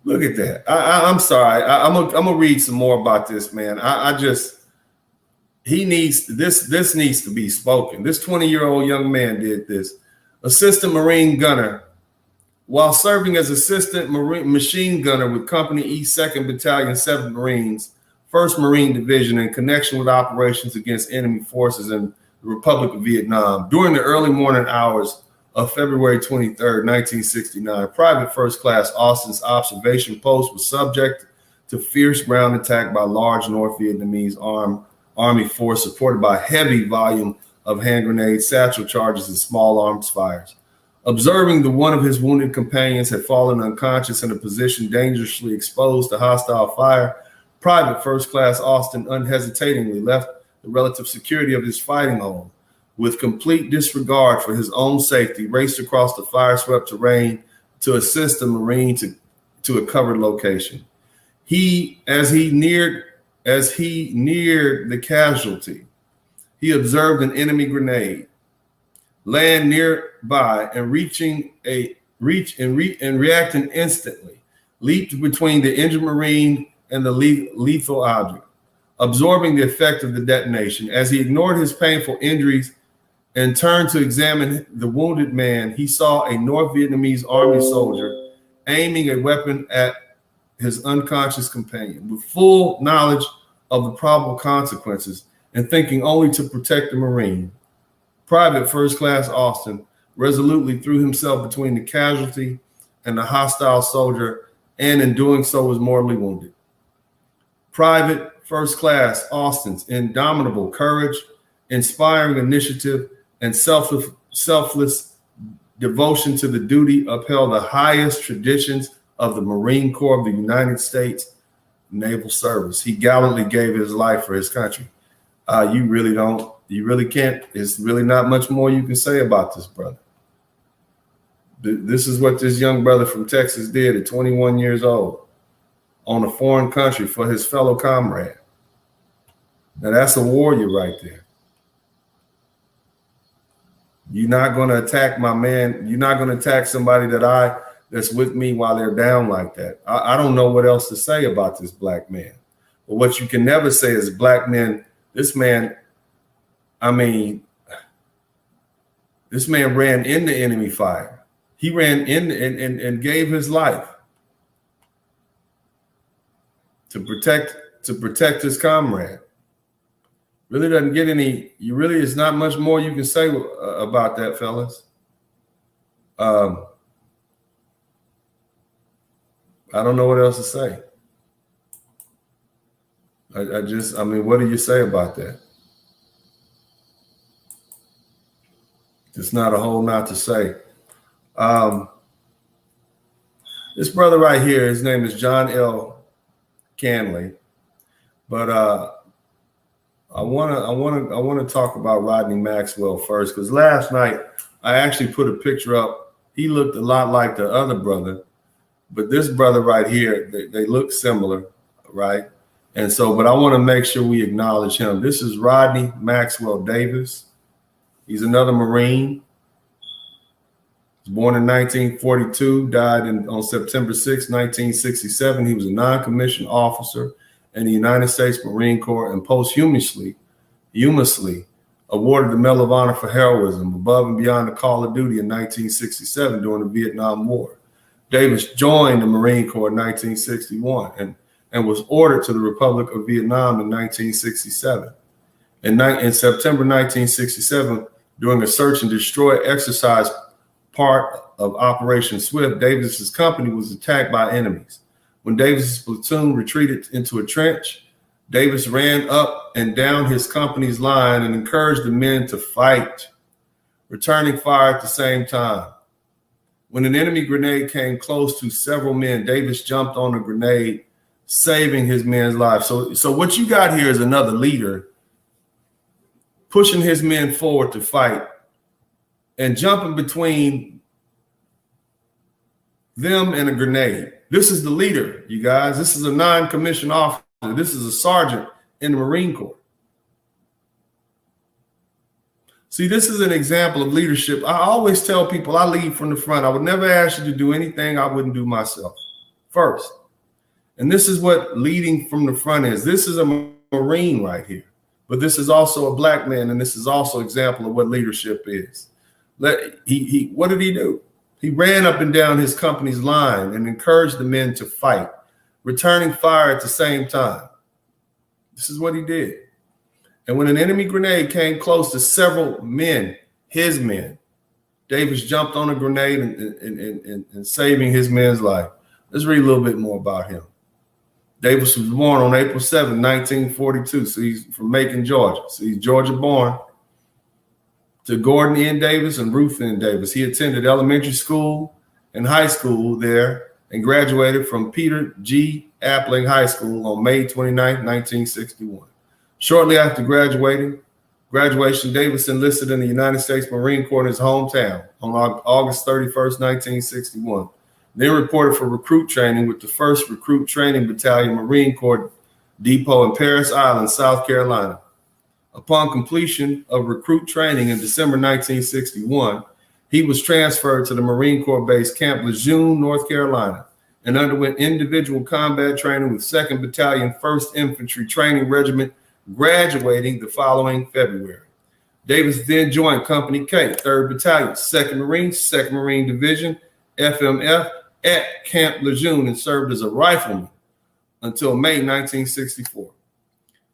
Look at that. I'm sorry. I'm gonna read some more about this, man. He needs this needs to be spoken. This 20-year-old young man did this. Assistant Marine Gunner. While serving as assistant machine gunner with Company E 2nd Battalion 7th Marines, 1st Marine Division in connection with operations against enemy forces in the Republic of Vietnam, during the early morning hours of February 23rd, 1969, Private First Class Austin's observation post was subject to fierce ground attack by large North Vietnamese Army force supported by heavy volume of hand grenades, satchel charges, and small arms fires. Observing that one of his wounded companions had fallen unconscious in a position dangerously exposed to hostile fire, Private First Class Austin unhesitatingly left the relative security of his fighting home. With complete disregard for his own safety, raced across the fire-swept terrain to assist the Marine to a covered location. As he neared the casualty, he observed an enemy grenade land nearby and reacting instantly, leaped between the injured Marine and the lethal object, absorbing the effect of the detonation. As he ignored his painful injuries and turned to examine the wounded man, he saw a North Vietnamese Army soldier aiming a weapon at his unconscious companion. With full knowledge of the probable consequences and thinking only to protect the Marine, Private First Class Austin resolutely threw himself between the casualty and the hostile soldier, and in doing so was mortally wounded. Private First Class Austin's indomitable courage, inspiring initiative, and selfless devotion to the duty upheld the highest traditions of the Marine Corps of the United States Naval Service. He gallantly gave his life for his country. You really can't. It's really not much more you can say about this brother. This is what this young brother from Texas did at 21 years old on a foreign country for his fellow comrade. Now that's a warrior right there. You're not going to attack my man. You're not going to attack somebody that's with me while they're down like that. I don't know what else to say about this black man. But what you can never say is black men, this man ran into enemy fire. He ran in and gave his life to protect his comrade. Really doesn't get any. It's not much more you can say about that, fellas. I don't know what else to say. What do you say about that? There's not a whole lot to say. This brother right here, his name is John L. Canley, but I want to talk about Rodney Maxwell first, because last night I actually put a picture up. He looked a lot like the other brother, but this brother right here, they look similar, right? And so, but I want to make sure we acknowledge him. This is Rodney Maxwell Davis. He's another Marine. He was born in 1942, died on September 6, 1967. He was a non-commissioned officer in the United States Marine Corps and posthumously awarded the Medal of Honor for heroism above and beyond the call of duty in 1967 during the Vietnam War. Davis joined the Marine Corps in 1961 and was ordered to the Republic of Vietnam in 1967. In September 1967, during a search and destroy exercise part of Operation Swift, Davis's company was attacked by enemies. When Davis's platoon retreated into a trench, Davis ran up and down his company's line and encouraged the men to fight, returning fire at the same time. When an enemy grenade came close to several men, Davis jumped on the grenade, saving his men's lives. So what you got here is another leader pushing his men forward to fight and jumping between them and a grenade. This is the leader, you guys. This is a non-commissioned officer. This is a sergeant in the Marine Corps. See, this is an example of leadership. I always tell people I lead from the front. I would never ask you to do anything I wouldn't do myself first. And this is what leading from the front is. This is a Marine right here. But this is also a black man, and this is also an example of what leadership is. What did he do? He ran up and down his company's line and encouraged the men to fight, returning fire at the same time. This is what he did. And when an enemy grenade came close to several men, his men, Davis jumped on a grenade and saving his men's life. Let's read a little bit more about him. Davis was born on April 7, 1942. So he's from Macon, Georgia. So he's Georgia born. To Gordon N. Davis and Ruth N. Davis. He attended elementary school and high school there and graduated from Peter G. Appling High School on May 29, 1961. Shortly after graduation, Davis enlisted in the United States Marine Corps in his hometown on August 31st, 1961. Then reported for recruit training with the 1st Recruit Training Battalion Marine Corps Depot in Parris Island, South Carolina. Upon completion of recruit training in December 1961, he was transferred to the Marine Corps base Camp Lejeune, North Carolina, and underwent individual combat training with 2nd Battalion, 1st Infantry Training Regiment, graduating the following February. Davis then joined Company K, 3rd Battalion, 2nd Marines, 2nd Marine Division, FMF, at Camp Lejeune and served as a rifleman until May 1964.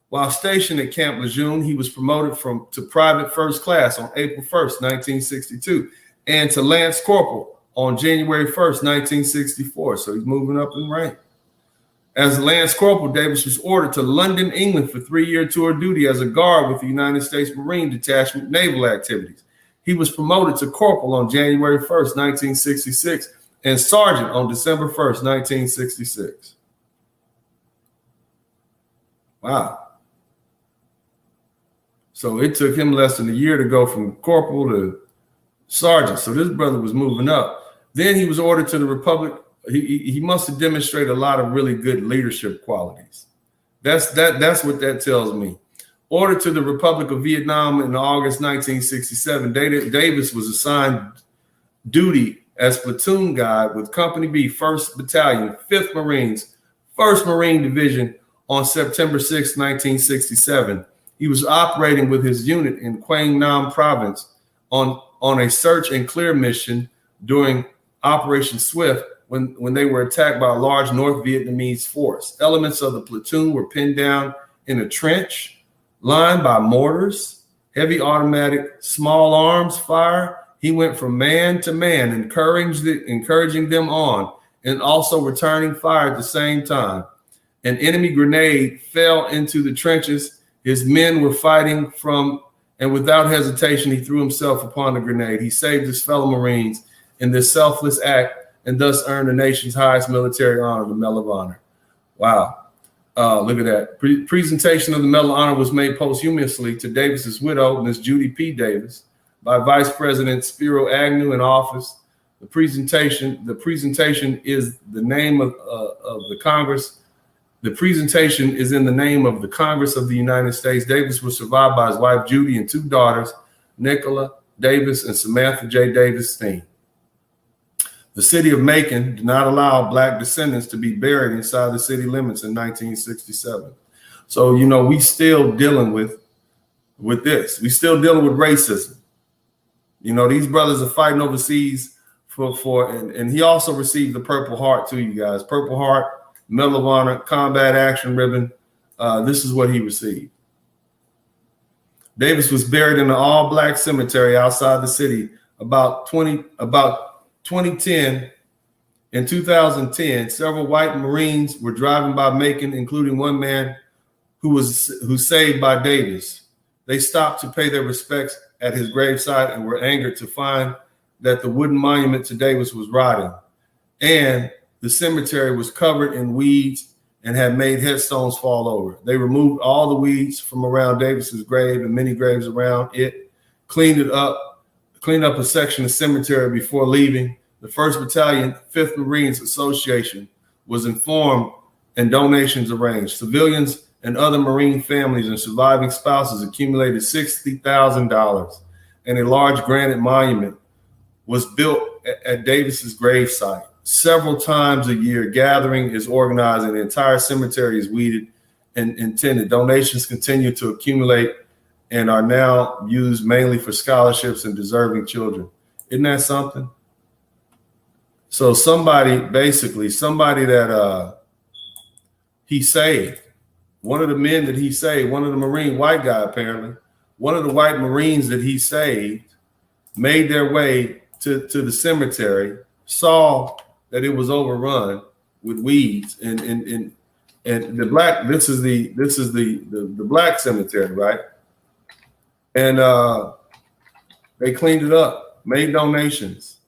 While stationed at Camp Lejeune, he was promoted to Private First Class on April 1st, 1962, and to Lance Corporal on January 1st, 1964. So he's moving up in rank. As Lance Corporal, Davis was ordered to London, England for 3-year tour duty as a guard with the United States Marine Detachment Naval Activities. He was promoted to Corporal on January 1st, 1966, and Sergeant on December 1st, 1966. Wow. So it took him less than a year to go from corporal to sergeant. So this brother was moving up. Then he was ordered to the Republic. He must have demonstrated a lot of really good leadership qualities. That's what that tells me. Ordered to the Republic of Vietnam in August 1967, Davis was assigned duty as platoon guide with Company B, 1st Battalion, 5th Marines, 1st Marine Division on September 6, 1967. He was operating with his unit in Quang Nam Province on a search and clear mission during Operation Swift when they were attacked by a large North Vietnamese force. Elements of the platoon were pinned down in a trench lined by mortars, heavy automatic small arms fire. He went from man to man, encouraging them on and also returning fire at the same time. An enemy grenade fell into the trenches. His men were fighting from, and without hesitation, he threw himself upon the grenade. He saved his fellow Marines in this selfless act and thus earned the nation's highest military honor, the Medal of Honor. Wow. Look at that. Presentation of the Medal of Honor was made posthumously to Davis's widow, Ms. Judy P. Davis, by Vice President Spiro Agnew in office. The presentation is the name of the Congress. The presentation is in the name of the Congress of the United States. Davis was survived by his wife, Judy, and 2 daughters, Nicola Davis and Samantha J. Davis Steen. The city of Macon did not allow Black descendants to be buried inside the city limits in 1967. So, we still dealing with this. We still dealing with racism. These brothers are fighting overseas and he also received the Purple Heart too, you guys. Purple Heart, Medal of Honor, Combat Action Ribbon. This is what he received. Davis was buried in an all-Black cemetery outside the city. About 2010, in 2010, several white Marines were driving by Macon, including one man who's saved by Davis. They stopped to pay their respects at his graveside and were angered to find that the wooden monument to Davis was rotting, and the cemetery was covered in weeds and had made headstones fall over. They removed all the weeds from around Davis's grave and many graves around it, cleaned up a section of cemetery before leaving. The 1st Battalion, 5th Marines Association was informed and donations arranged. Civilians and other Marine families and surviving spouses accumulated $60,000, and a large granite monument was built at Davis's gravesite. Several times a year, gathering is organized and the entire cemetery is weeded and tended. Donations continue to accumulate and are now used mainly for scholarships and deserving children. Isn't that something? So somebody that he saved, one of the men that he saved, one of the Marine white guy apparently, one of the white Marines that he saved made their way to the cemetery, saw that it was overrun with weeds and the black, this is the black cemetery, right? And they cleaned it up, made donations,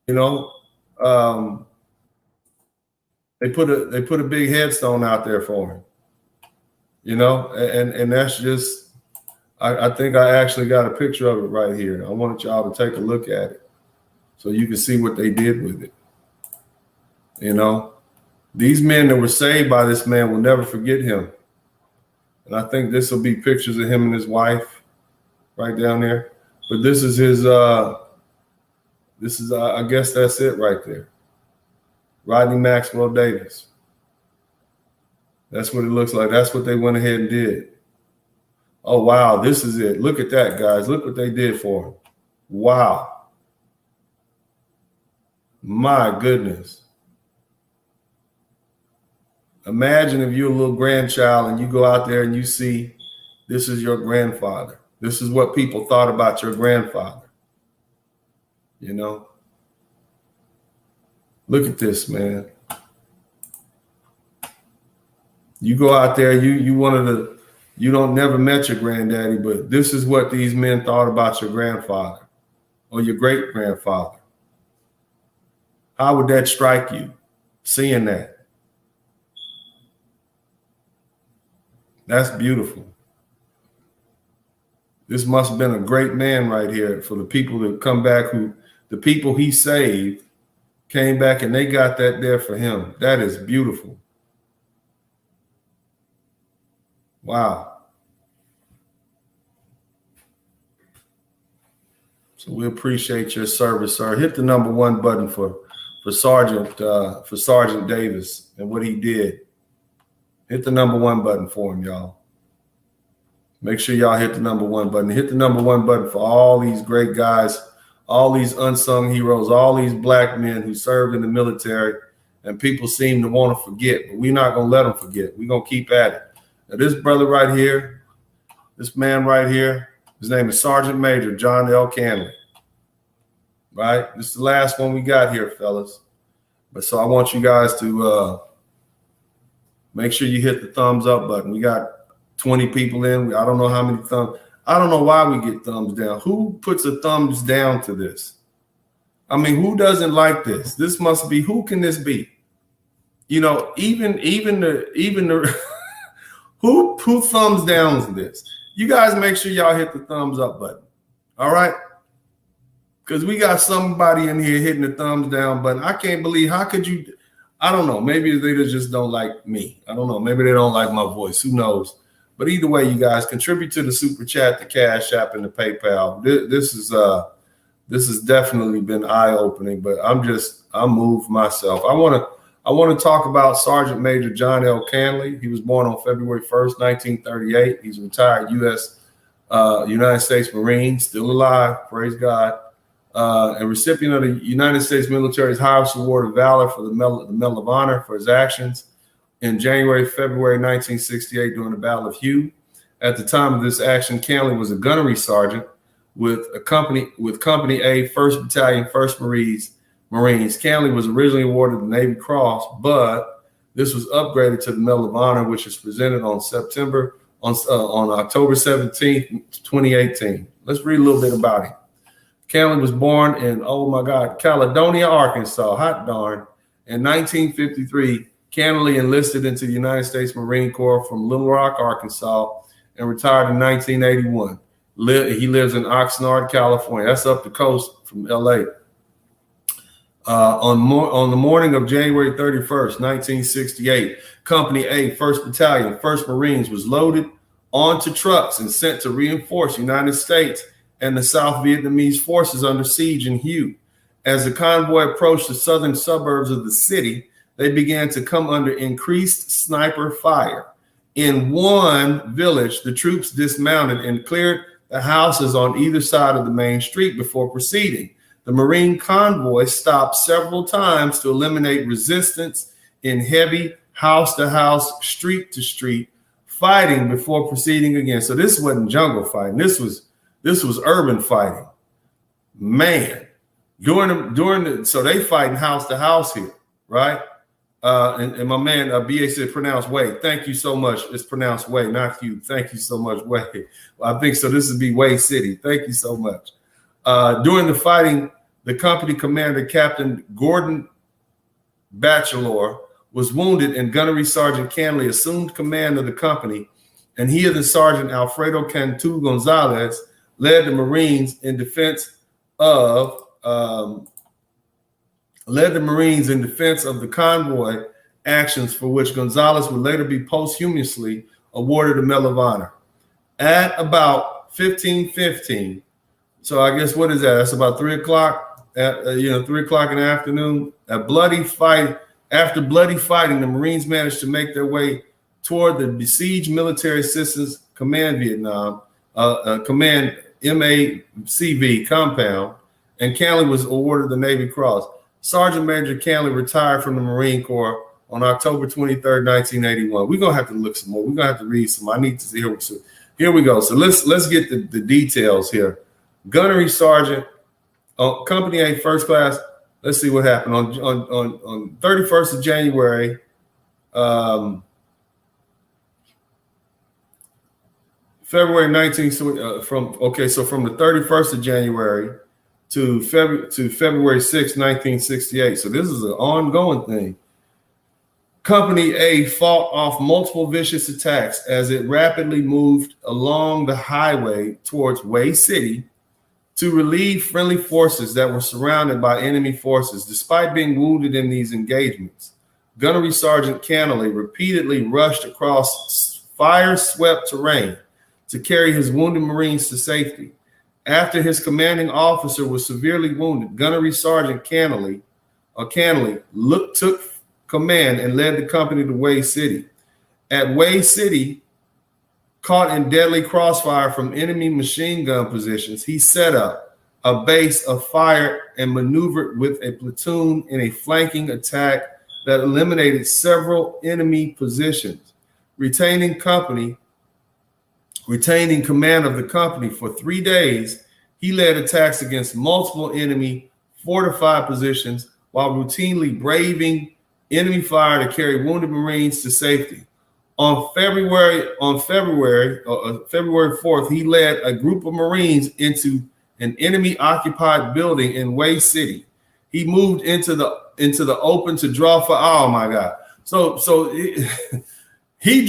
you know. They put a big headstone out there for him, you know, and that's just, I think I actually got a picture of it right here. I want y'all to take a look at it so you can see what they did with it. You know, these men that were saved by this man will never forget him. And I think this will be pictures of him and his wife right down there. But this is his, I guess that's it right there. Rodney Maxwell Davis. That's what it looks like. That's what they went ahead and did. Oh, wow. This is it. Look at that, guys. Look what they did for him. Wow. My goodness. Imagine if you're a little grandchild and you go out there and you see this is your grandfather. This is what people thought about your grandfather. You know? Look at this, man. You go out there, you don't never met your granddaddy, but this is what these men thought about your grandfather or your great grandfather. How would that strike you, seeing that? That's beautiful. This must have been a great man right here for the people that come back, the people he saved came back and they got that there for him. That is beautiful. Wow. So we appreciate your service, sir. Hit the #1 button for Sergeant Davis and what he did. Hit the #1 button for him, y'all. Make sure y'all hit the #1 button. Hit the #1 button for all these great guys, all these unsung heroes, all these black men who served in the military, and people seem to want to forget, but we're not going to let them forget. We're going to keep at it. Now, this brother right here, this man right here, his name is Sergeant Major John L. Canley. Right? This is the last one we got here, fellas. But so I want you guys to make sure you hit the thumbs up button. We got 20 people in. I don't know how many thumbs. I don't know why we get thumbs down. Who puts a thumbs down to this? I mean, who doesn't like this? This must be, who can this be? You know, even the who thumbs downs this? You guys make sure y'all hit the thumbs up button. All right? Because we got somebody in here hitting the thumbs down button. I can't believe, how could you? I don't know. Maybe they just don't like me. I don't know. Maybe they don't like my voice. Who knows? But either way, you guys contribute to the Super Chat, the Cash App, and the PayPal. This has definitely been eye-opening, but I'm moved myself. I want to talk about Sergeant Major John L. Canley. He was born on February 1st, 1938. He's a retired United States Marine, still alive, praise God, and recipient of the United States military's highest award of valor for the Medal of Honor for his actions in February 1968 during the Battle of Hue. At the time of this action, Canley was a gunnery sergeant with Company A, 1st Battalion, 1st Marines. Canley was originally awarded the Navy Cross, but This was upgraded to the Medal of Honor, which is presented on October 17th, 2018. Let's read a little bit about him. Canley was born in, oh my God, Caledonia, Arkansas, hot darn. In 1953, Canley enlisted into the United States Marine Corps from Little Rock, Arkansas, and retired in 1981. He lives in Oxnard, California. That's up the coast from LA. On the morning of January 31st, 1968, Company A, 1st Battalion, 1st Marines was loaded onto trucks and sent to reinforce United States and the South Vietnamese forces under siege in Hue. As the convoy approached the southern suburbs of the city, they began to come under increased sniper fire. In one village, the troops dismounted and cleared the houses on either side of the main street before proceeding. The Marine convoy stopped several times to eliminate resistance in heavy house-to-house, street-to-street fighting before proceeding again. So this wasn't jungle fighting. This was urban fighting. Man, so they fighting house-to-house here, right? And my man BA said pronounced Way. Thank you so much. It's pronounced Way, not Hugh. Thank you so much, Way. Well, I think so. This would be Way City. Thank you so much. During the fighting, the company commander, Captain Gordon Batchelor, was wounded, and Gunnery Sergeant Canley assumed command of the company, and he and the Sergeant Alfredo Cantu Gonzalez led the Marines in defense of the convoy actions, for which Gonzalez would later be posthumously awarded the Medal of Honor. At about 15:15, so I guess what is that? That's about 3 o'clock. 3 o'clock in the afternoon. After bloody fighting, the Marines managed to make their way toward the besieged Military Assistance Command Vietnam, Command MACV compound, and Canley was awarded the Navy Cross. Sergeant Major Canley retired from the Marine Corps on October 23rd, 1981. We're gonna have to look some more. We're gonna have to read some. I need to see here. So here we go. So let's get the details here. Gunnery Sergeant, Company A, first class. Let's see what happened on 31st of January. February 19th. From the 31st of January to February 6, 1968. So this is an ongoing thing. Company A fought off multiple vicious attacks as it rapidly moved along the highway towards Way City to relieve friendly forces that were surrounded by enemy forces. Despite being wounded in these engagements, Gunnery Sergeant Canley repeatedly rushed across fire-swept terrain to carry his wounded Marines to safety. After his commanding officer was severely wounded, Gunnery Sergeant Canley took command and led the company to Way City. At Way City, caught in deadly crossfire from enemy machine gun positions, he set up a base of fire and maneuvered with a platoon in a flanking attack that eliminated several enemy positions. Retaining command of the company for 3 days, he led attacks against multiple enemy fortified positions while routinely braving enemy fire to carry wounded Marines to safety. On February 4th, he led a group of Marines into an enemy-occupied building in Way City. He moved into the open to draw for. Oh my God! So he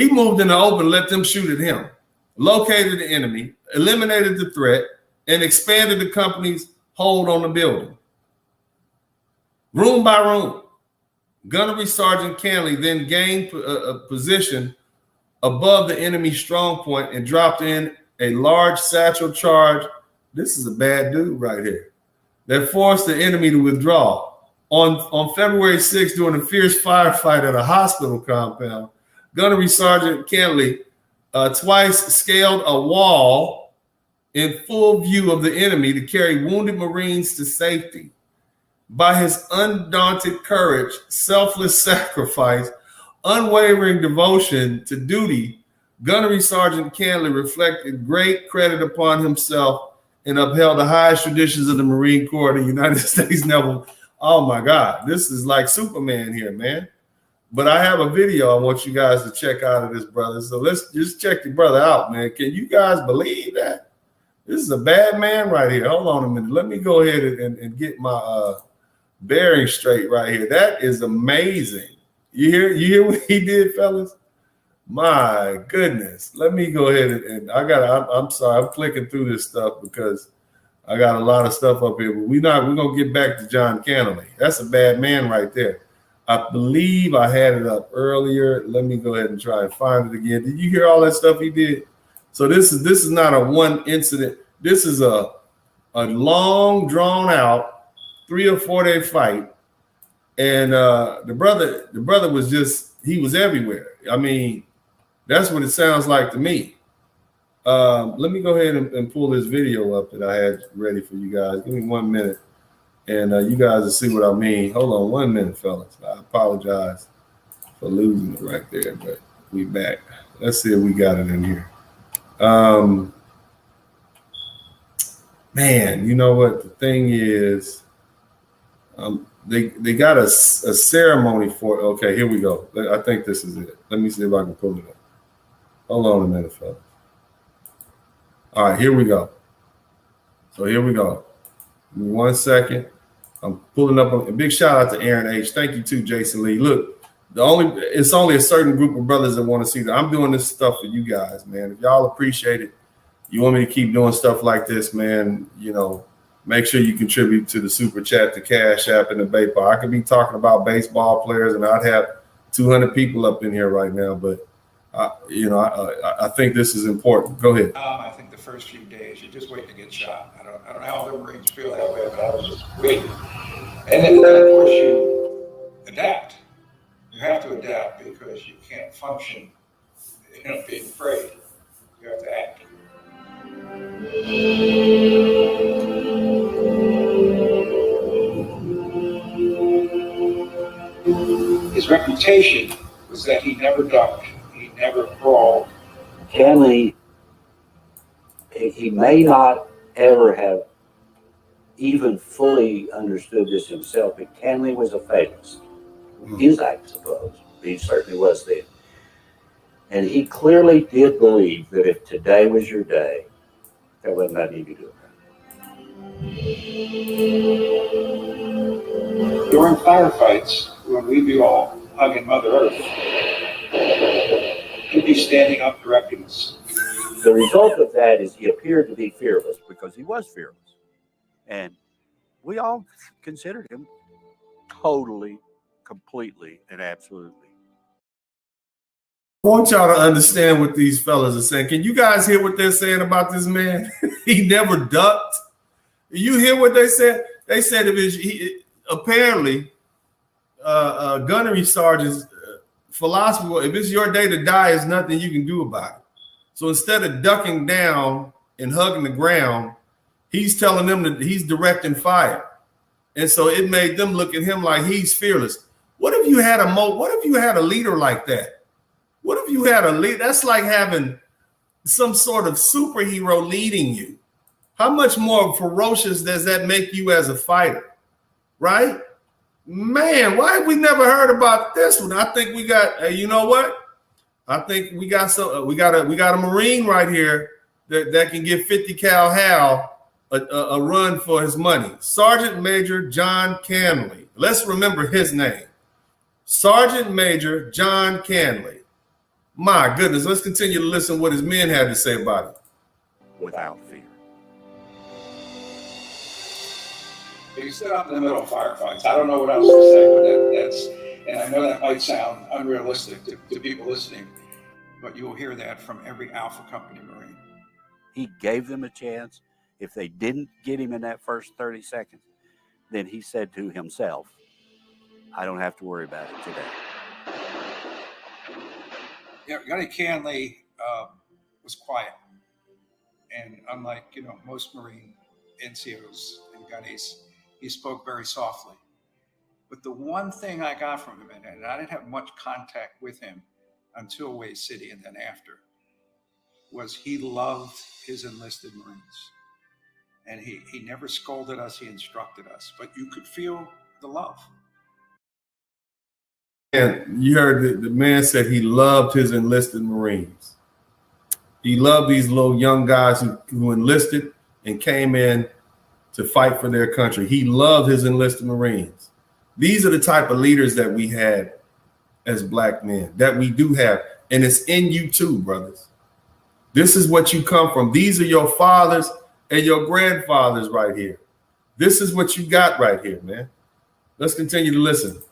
moved in the open, let them shoot at him, located the enemy, eliminated the threat, and expanded the company's hold on the building, room by room. Gunnery Sergeant Canley then gained a position above the enemy strong point and dropped in a large satchel charge. This is a bad dude right here that forced the enemy to withdraw. On February 6th, during a fierce firefight at a hospital compound, Gunnery Sergeant Canley twice scaled a wall in full view of the enemy to carry wounded Marines to safety. By his undaunted courage, selfless sacrifice, unwavering devotion to duty, Gunnery Sergeant Canley reflected great credit upon himself and upheld the highest traditions of the Marine Corps, the United States Naval. Oh my God, this is like Superman here, man. But I have a video I want you guys to check out of this brother. So let's just check the brother out, man. Can you guys believe that? This is a bad man right here. Hold on a minute. Let me go ahead and get my bearing straight right here. That is amazing. You hear what he did, fellas? My goodness. Let me go ahead and I'm sorry, I'm clicking through this stuff because I got a lot of stuff up here, but we're gonna get back to John Cannelly. That's a bad man right there. I believe I had it up earlier. Let me go ahead and try and find it again. Did you hear all that stuff he did? So this is not a one incident. This is a long, drawn out 3 or 4 day fight. And the brother was he was everywhere. I mean, that's what it sounds like to me. Let me go ahead and pull this video up that I had ready for you guys. Give me 1 minute, and you guys will see what I mean. Hold on 1 minute, fellas. I apologize for losing it right there, but we back. Let's see if we got it in here. Man, you know what? The thing is, they got a ceremony for. Okay, here we go. I think this is it. Let me see if I can pull it up. Hold on a minute, fellas. All right, here we go. So here we go. Give me 1 second. I'm pulling up a big shout out to Aaron H. Thank you too, Jason Lee. Look, it's only a certain group of brothers that want to see that. I'm doing this stuff for you guys, man. If y'all appreciate it, you want me to keep doing stuff like this, man, you know, make sure you contribute to the Super Chat, the Cash App, and the PayPal. I could be talking about baseball players, and I'd have 200 people up in here right now, but I think this is important. Go ahead. I think the first few days, you're just waiting to get shot. I don't know how the Marines feel that way, but I was just waiting. And then, of course, you adapt. You have to adapt because you can't function, being afraid. You have to act. His reputation was that he never ducked. He never crawled. Cannelly, he may not ever have even fully understood this himself, but Cannelly was a fatalist. His I suppose. He certainly was then. And he clearly did believe that if today was your day, there was nothing you could do about it. During firefights, when we'd be all hugging Mother Earth, he'd be standing up directing us. The result of that is he appeared to be fearless because he was fearless. And we all considered him totally, completely, and absolutely. I want y'all to understand what these fellas are saying. Can you guys hear what they're saying about this man? He never ducked. You hear what they said? They said apparently gunnery sergeant's philosophy was, if it's your day to die, there's nothing you can do about it. So instead of ducking down and hugging the ground, he's telling them that he's directing fire. And so it made them look at him like he's fearless. What if you had a leader like that? What if you had a leader? That's like having some sort of superhero leading you. How much more ferocious does that make you as a fighter? Right? Man, why have we never heard about this one? I think we got, you know what? I think we got we got a Marine right here that can give 50 Cal Hal a run for his money. Sergeant Major John Cannelly. Let's remember his name. Sergeant Major John Cannelly. My goodness, let's continue to listen to what his men had to say about it. Without fear. You sit up in the middle of firefights. I don't know what else to say, but that's, and I know that might sound unrealistic to people listening, but you'll hear that from every Alpha Company Marine. He gave them a chance. If they didn't get him in that first 30 seconds, then he said to himself, I don't have to worry about it today. Yeah, Gunny Cannelly was quiet. And unlike, most Marine NCOs and gunnies, he spoke very softly. But the one thing I got from him, and I didn't have much contact with him until Way City and then after, was he loved his enlisted Marines. And he never scolded us, he instructed us, but you could feel the love. you heard the man said he loved his enlisted Marines. He loved these little young guys who enlisted and came in to fight for their country. He loved his enlisted Marines. These are the type of leaders that we had as black men, that we do have. And it's in you too, brothers. This is what you come from. These are your fathers and your grandfathers right here. This is what you got right here, man. Let's continue to listen.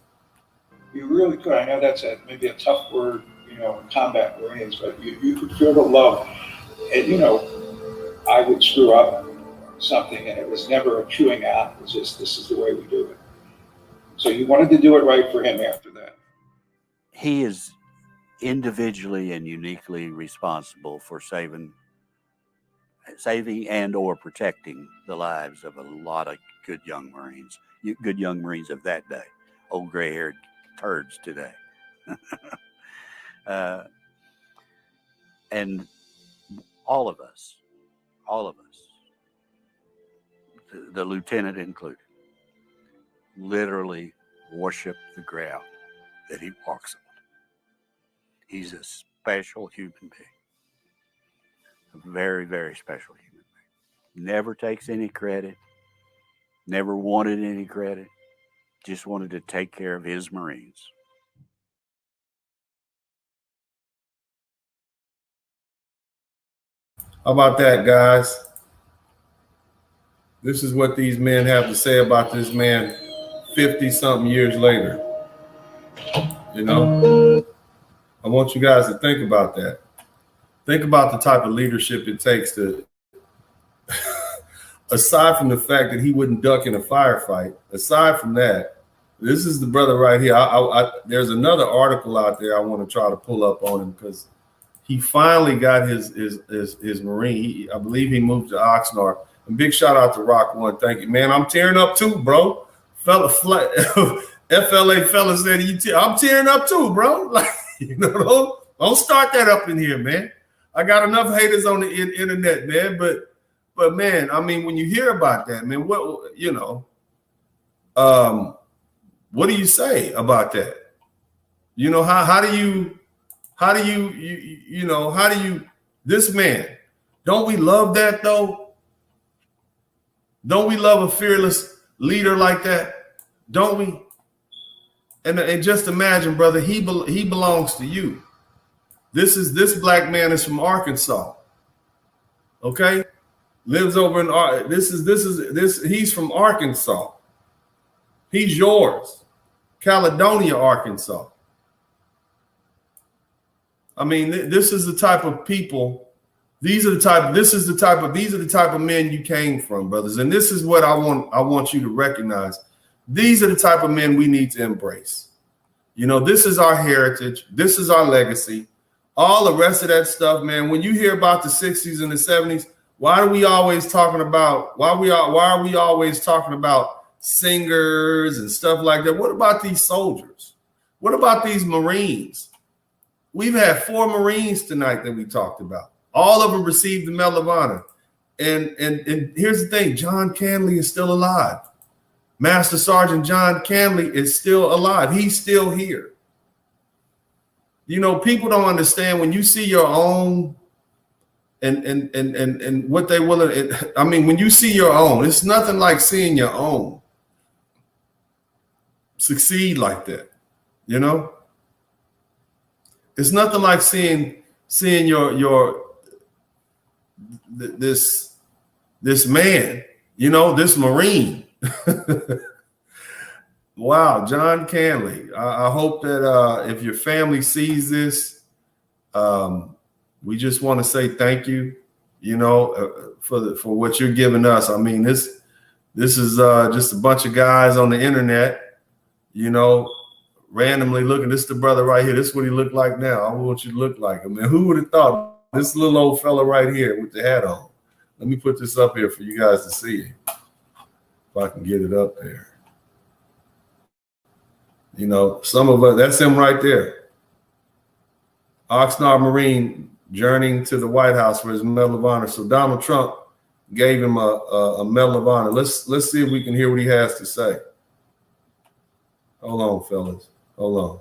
You really could. I know that's maybe a tough word, in combat Marines, but you could feel the love. And, I would screw up something and it was never a chewing out. It was just, this is the way we do it. So you wanted to do it right for him after that. He is individually and uniquely responsible for saving and or protecting the lives of a lot of good young Marines of that day, old gray-haired turds today. And all of us, the lieutenant included, literally worship the ground that he walks on. He's a special human being. A very, very special human being. Never takes any credit. Never wanted any credit. Just wanted to take care of his Marines. How about that, guys? This is what these men have to say about this man 50-something years later. I want you guys to think about that. Think about the type of leadership it takes to, aside from the fact that he wouldn't duck in a firefight, aside from that, this is the brother right here. There's another article out there I want to try to pull up on him because he finally got his Marine. I believe he moved to Oxnard. And big shout out to Rock One. Thank you, man. I'm tearing up too, bro. FLA fella said, I'm tearing up too, bro. Like, don't start that up in here, man. I got enough haters on the internet, man. But man, I mean, when you hear about that, man, what do you say about that? How do you this man, don't we love that though? Don't we love a fearless leader like that? Don't we? And just imagine, brother, he belongs to you. This black man is from Arkansas. Okay? Lives over in he's from Arkansas. He's yours. Caledonia, Arkansas. I mean, this is the type of people. These are the type of men you came from, brothers. And this is what I want you to recognize. These are the type of men we need to embrace. This is our heritage. This is our legacy. All the rest of that stuff, man. When you hear about the 60s and the 70s, why are we always talking about singers and stuff like that? What about these soldiers? What about these Marines? We've had 4 Marines tonight that we talked about. All of them received the Medal of Honor. And here's the thing, John Canley is still alive. Master Sergeant John Canley is still alive. He's still here. People don't understand when you see your own and what they will. I mean, when you see your own, it's nothing like seeing your own succeed like that. It's nothing like seeing this man, this Marine. Wow, John Canley. I hope that if your family sees this, we just want to say thank you, for what you're giving us. I mean, this is just a bunch of guys on the internet, randomly looking. This is the brother right here. This is what he looked like now. I want you to look like him. Man, who would have thought this little old fella right here with the hat on? Let me put this up here for you guys to see. If I can get it up there. Some of us, that's him right there. Oxnard Marine journeying to the White House for his Medal of Honor. So Donald Trump gave him a Medal of Honor. Let's see if we can hear what he has to say. Hold on, fellas. Hold on.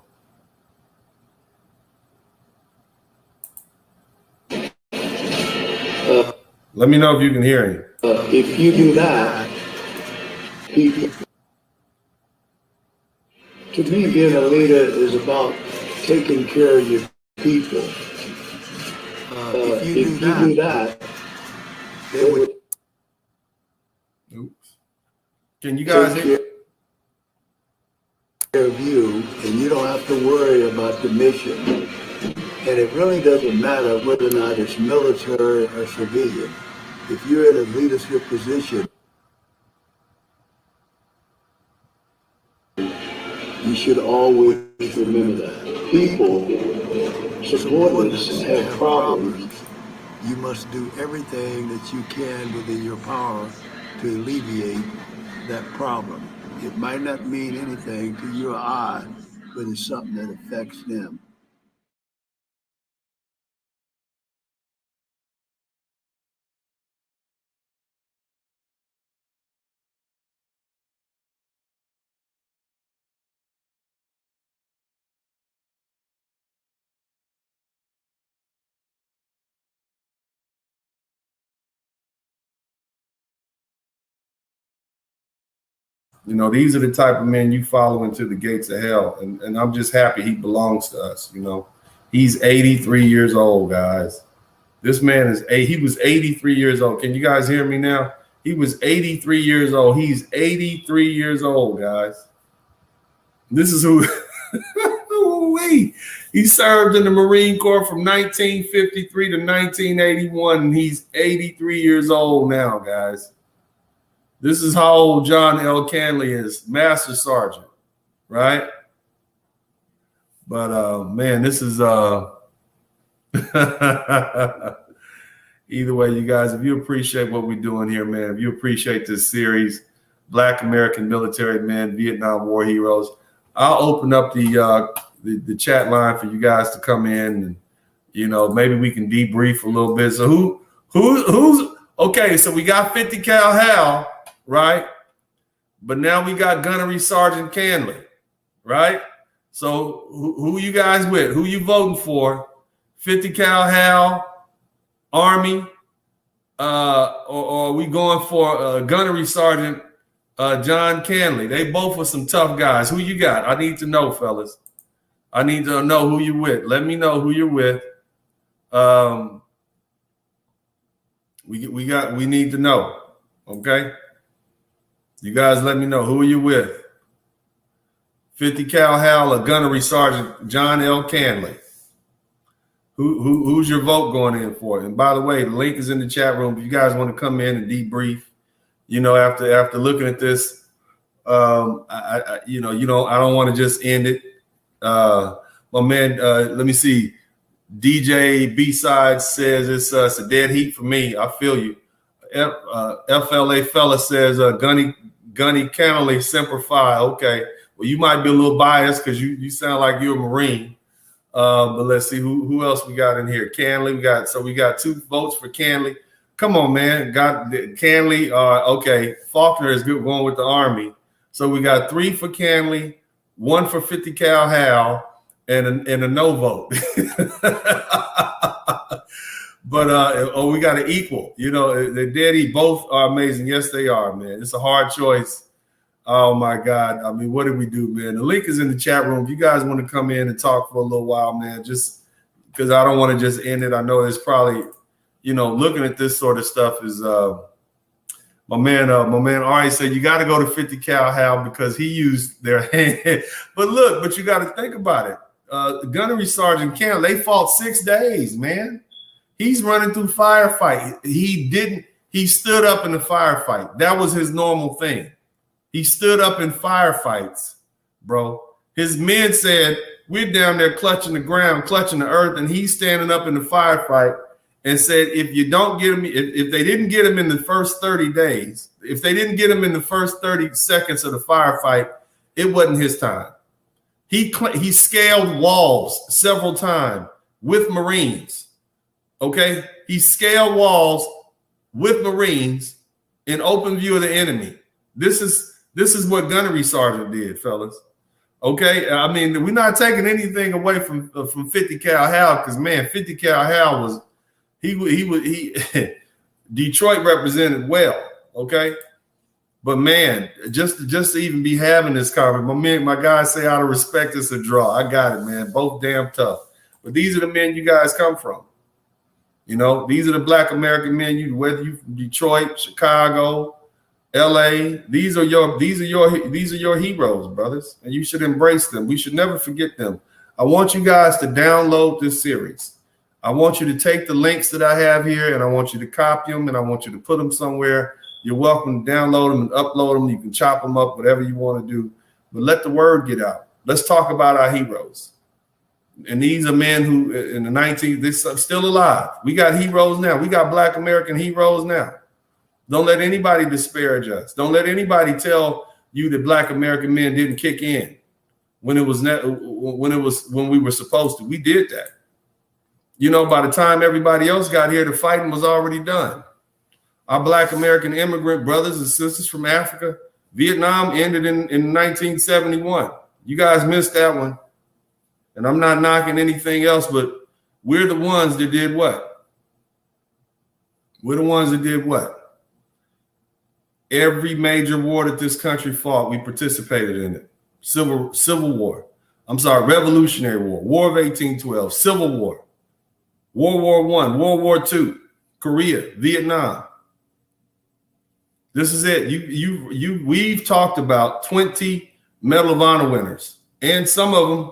Let me know if you can hear him. If you do that, people. To me, being a leader is about taking care of your people. If you do that, they would. Oops. Can you guys hear? Of you, and you don't have to worry about the mission. And it really doesn't matter whether or not it's military or civilian. If you're in a leadership position, you should always remember that. People, subordinates have problems. You must do everything that you can within your power to alleviate that problem. It might not mean anything to your eye, but it's something that affects them. You know, these are the type of men you follow into the gates of hell. And I'm just happy he belongs to us. You know, he's 83 years old, guys. This man he was 83 years old. Can you guys hear me now? He was 83 years old. He's 83 years old, guys. This is who he served in the Marine Corps from 1953 to 1981. And he's 83 years old now, guys. This is how old John L. Canley is, Master Sergeant, right? But man, this is either way, you guys, if you appreciate what we're doing here, man, if you appreciate this series, Black American Military Men, Vietnam War Heroes, I'll open up the chat line for you guys to come in, and you know, maybe we can debrief a little bit. So who's okay? So we got 50 Cal Hal, right? But now we got Gunnery Sergeant Canley, right? So who you guys with? Who you voting for? 50 Cal Hal, Army, or are we going for Gunnery Sergeant John Canley? They both are some tough guys. Who you got? I need to know, fellas. I need to know who you're with. Let me know who you're with. We need to know. Okay. You guys let me know who are you with. 50 Cal Hal or Gunnery Sergeant John L. Canley. Who's your vote going in for? And by the way, the link is in the chat room. If you guys want to come in and debrief, you know, after looking at this, I don't want to just end it. My man, let me see. DJ B-Side says it's a dead heat for me. I feel you. FLA fella says Gunny Canley Semper Fi. Okay. Well, you might be a little biased because you sound like you're a Marine. But let's see who else we got in here. Canley, we got 2 votes for Canley. Come on, man. Got Canley. Okay. Faulkner is good going with the Army. So we got 3 for Canley, 1 for 50 Cal Hal, and a no vote. But we got an equal. You know, they're dead. Both are amazing. Yes, they are, man. It's a hard choice. Oh my God. I mean, what did we do, man? The link is in the chat room. If you guys want to come in and talk for a little while, man, just because I don't want to just end it. I know it's probably, you know, looking at this sort of stuff is my man Ari said you got to go to 50 Cal Hal because he used their hand. But you got to think about it. Gunnery Sergeant Canley, they fought 6 days, man. He's running through firefight. He stood up in the firefight. That was his normal thing. He stood up in firefights, bro. His men said, we're down there clutching the ground, clutching the earth, and he's standing up in the firefight and said, if you don't get him, if they didn't get him in the first 30 days, if they didn't get him in the first 30 seconds of the firefight, it wasn't his time. He scaled walls several times with Marines. Okay, he scaled walls with Marines in open view of the enemy. This is what Gunnery Sergeant did, fellas. Okay, I mean, we're not taking anything away from 50 Cal Hal because man, 50 Cal Hal was he Detroit represented well, okay? But man, just to even be having this conversation, my guys say out of respect, it's a draw. I got it, man. Both damn tough. But these are the men you guys come from. You know, these are the Black American men. Whether you from Detroit, Chicago, LA, these are your heroes, brothers, and you should embrace them. We should never forget them. I want you guys to download this series. I want you to take the links that I have here, and I want you to copy them, and I want you to put them somewhere. You're welcome to download them and upload them. You can chop them up, whatever you want to do, but let the word get out. Let's talk about our heroes. And these are men who in the 19th, they're still alive. We got heroes now. We got Black American heroes now. Don't let anybody disparage us. Don't let anybody tell you that Black American men didn't kick in when we were supposed to. We did that. You know, by the time everybody else got here, the fighting was already done. Our Black American immigrant brothers and sisters from Africa, Vietnam ended in 1971. You guys missed that one. And I'm not knocking anything else, but we're the ones that did what? We're the ones that did what? Every major war that this country fought, we participated in it. Civil War. I'm sorry, Revolutionary War, War of 1812, Civil War, World War I, World War II, Korea, Vietnam. This is it. We've talked about 20 Medal of Honor winners, and some of them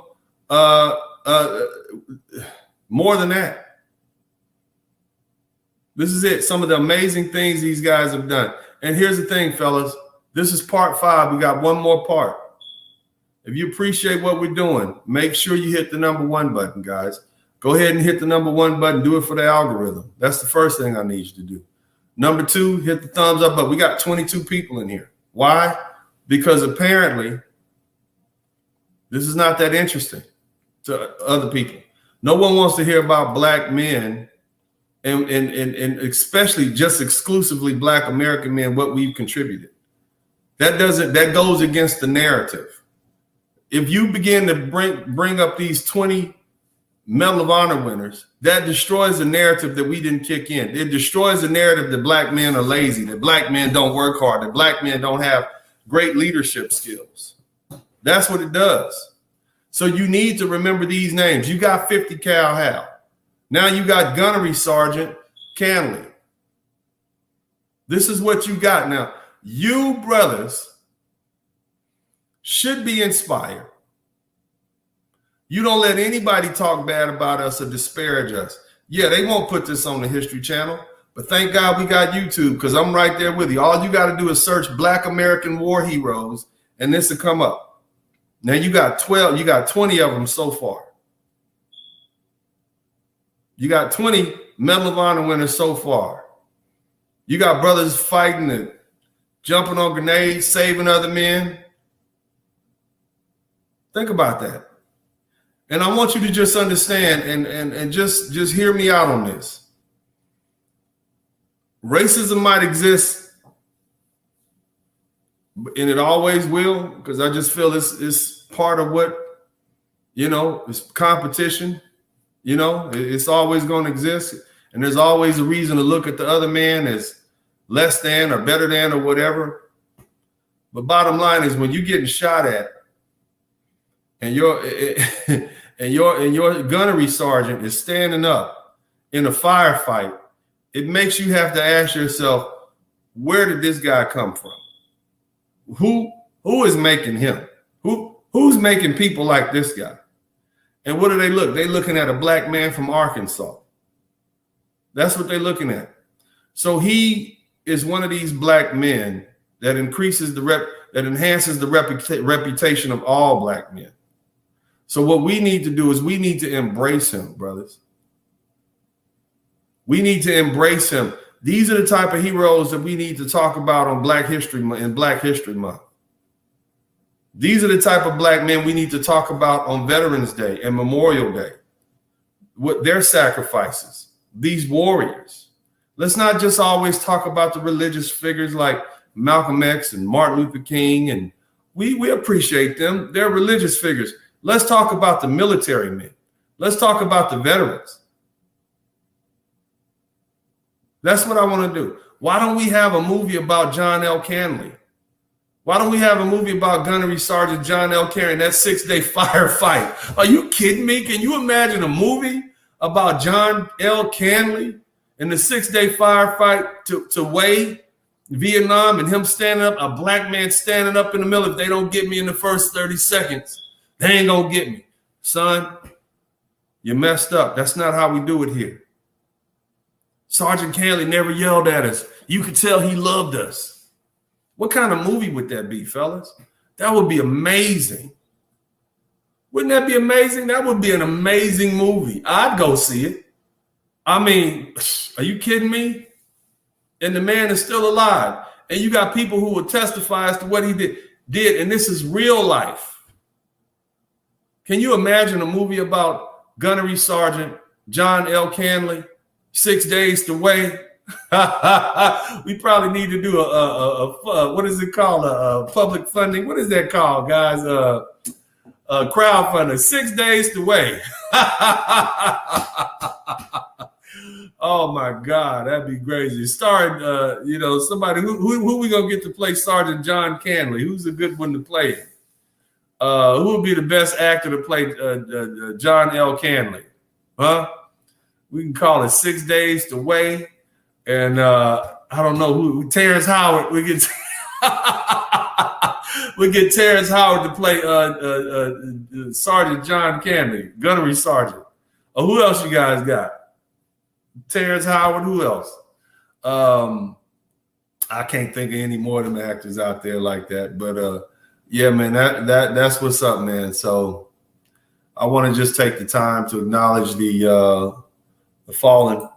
more than that. This is it. Some of the amazing things these guys have done. And here's the thing, fellas. This is part 5. We got one more part. If you appreciate what we're doing, make sure you hit the number 1 button, guys. Go ahead and hit the number 1 button. Do it for the algorithm. That's the first thing I need you to do. Number 2, hit the thumbs up button. We got 22 people in here. Why? Because apparently this is not that interesting to other people. No one wants to hear about Black men and especially just exclusively Black American men, what we've contributed. That goes against the narrative. If you begin to bring up these 20 Medal of Honor winners, that destroys the narrative that we didn't kick in. It destroys the narrative that Black men are lazy, that Black men don't work hard, that Black men don't have great leadership skills. That's what it does. So you need to remember these names. You got 50 Cal Hal. Now you got Gunnery Sergeant Canley. This is what you got now. You brothers should be inspired. You don't let anybody talk bad about us or disparage us. Yeah, they won't put this on the History Channel, but thank God we got YouTube, because I'm right there with you. All you got to do is search Black American war heroes, and this will come up. Now you got 20 of them so far. You got 20 Medal of Honor winners so far. You got brothers fighting and jumping on grenades, saving other men. Think about that. And I want you to just understand and just hear me out on this. Racism might exist, and it always will, because I just feel it's part of what, it's competition. It's always going to exist. And there's always a reason to look at the other man as less than or better than or whatever. But bottom line is, when you're getting shot at and your gunnery sergeant is standing up in a firefight, it makes you have to ask yourself, where did this guy come from? Who is making him? Who's making people like this guy? And what do they look? They're looking at a Black man from Arkansas. That's what they're looking at. So he is one of these Black men that enhances the reputation of all Black men. So what we need to do is we need to embrace him, brothers. We need to embrace him. These are the type of heroes that we need to talk about on Black History Month. These are the type of Black men we need to talk about on Veterans Day and Memorial Day. What their sacrifices, these warriors. Let's not just always talk about the religious figures like Malcolm X and Martin Luther King, and we appreciate them. They're religious figures. Let's talk about the military men. Let's talk about the veterans. That's what I want to do. Why don't we have a movie about John L. Canley? Why don't we have a movie about Gunnery Sergeant John L. Canley, that 6-day firefight? Are you kidding me? Can you imagine a movie about John L. Canley and the 6-day firefight to Wei, Vietnam, and him standing up, a black man standing up in the middle? If they don't get me in the first 30 seconds, they ain't gonna get me. Son, you messed up. That's not how we do it here. Sergeant Canley never yelled at us. You could tell he loved us. What kind of movie would that be, fellas? That would be amazing. Wouldn't that be amazing? That would be an amazing movie. I'd go see it. I mean, are you kidding me? And the man is still alive. And you got people who will testify as to what he did. And this is real life. Can you imagine a movie about Gunnery Sergeant John L. Canley, 6 days to Wei? We probably need to do a what is it called? A public funding. What is that called, guys? Crowdfunding. 6 days to Wei. Oh my God, that'd be crazy. Starring, somebody who we gonna get to play Sergeant John Canley? Who's a good one to play? Who would be the best actor to play John L. Canley? Huh? We can call it 6 days to Wei. And I don't know who. Terrence Howard. We get Terrence Howard to play Sergeant John Canley, Gunnery Sergeant. Who else you guys got? Terrence Howard. Who else? I can't think of any more of them actors out there like that. But yeah, man, that's what's up, man. So I want to just take the time to acknowledge the fallen.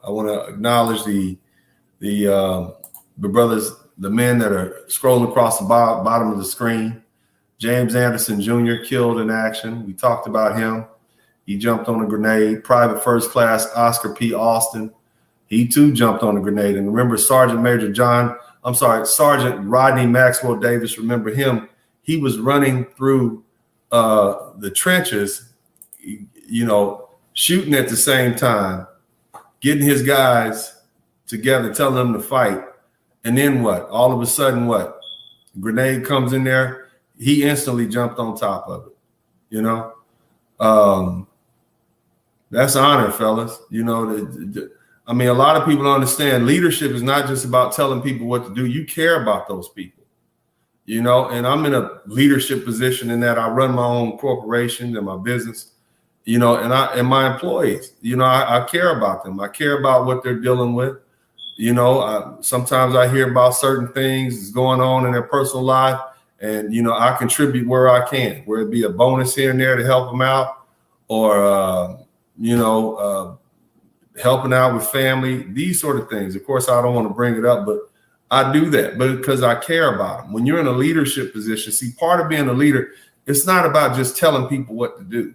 I want to acknowledge the brothers, the men that are scrolling across the bottom of the screen. James Anderson Jr. killed in action. We talked about him. He jumped on a grenade. Private First Class Oscar P. Austin, he too jumped on a grenade. And remember Sergeant Rodney Maxwell Davis, remember him? He was running through the trenches, shooting at the same time, getting his guys together, telling them to fight. And then what? All of a sudden, what? Grenade comes in there. He instantly jumped on top of it. That's honor, fellas. I mean, a lot of people don't understand leadership is not just about telling people what to do. You care about those people, and I'm in a leadership position in that I run my own corporation and my business, and my employees, I care about them. I care about what they're dealing with. Sometimes I hear about certain things that's going on in their personal life, and, I contribute where I can, where it be a bonus here and there to help them out, or, helping out with family, these sort of things. Of course, I don't want to bring it up, but I do that because I care about them. When you're in a leadership position, see, part of being a leader, it's not about just telling people what to do.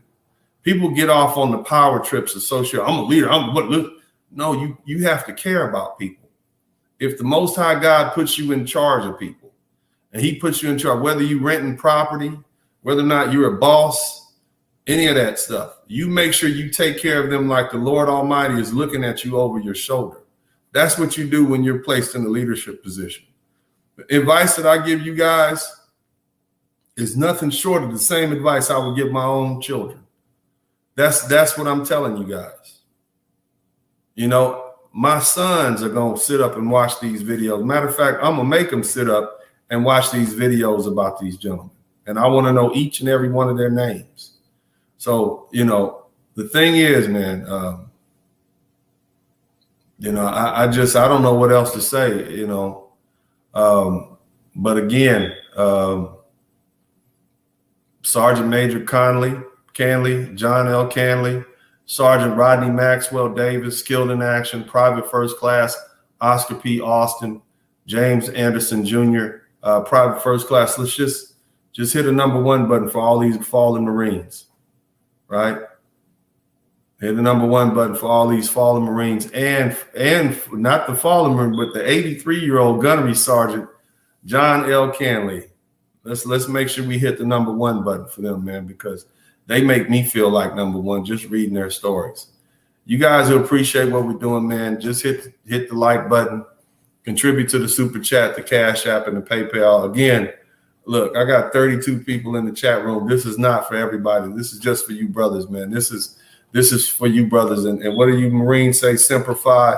People get off on the power trips associated. I'm a leader. No, you have to care about people. If the Most High God puts you in charge of people, and he puts you in charge, whether you renting property, whether or not you're a boss, any of that stuff, you make sure you take care of them like the Lord Almighty is looking at you over your shoulder. That's what you do when you're placed in a leadership position. The advice that I give you guys is nothing short of the same advice I would give my own children. That's what I'm telling you guys. My sons are going to sit up and watch these videos. Matter of fact, I'm going to make them sit up and watch these videos about these gentlemen. And I want to know each and every one of their names. So, the thing is, man, I don't know what else to say, but again, Sergeant Major Canley, John L. Canley, Sergeant Rodney Maxwell Davis, killed in action. Private First Class Oscar P. Austin, James Anderson Jr., Private First Class. Let's just hit a #1 button for all these fallen Marines, right? Hit the #1 button for all these fallen Marines, and not the fallen Marine, but the 83-year-old Gunnery Sergeant John L. Canley. Let's make sure we hit the #1 button for them, man, because they make me feel like #1 just reading their stories. you guys who appreciate what we're doing, man, just hit the like button, contribute to the super chat, the Cash App, and the PayPal. Again, look, I got 32 people in the chat room. This is not for everybody. This is just for you brothers, man. This is for you brothers. And what do you Marines say? Simplify.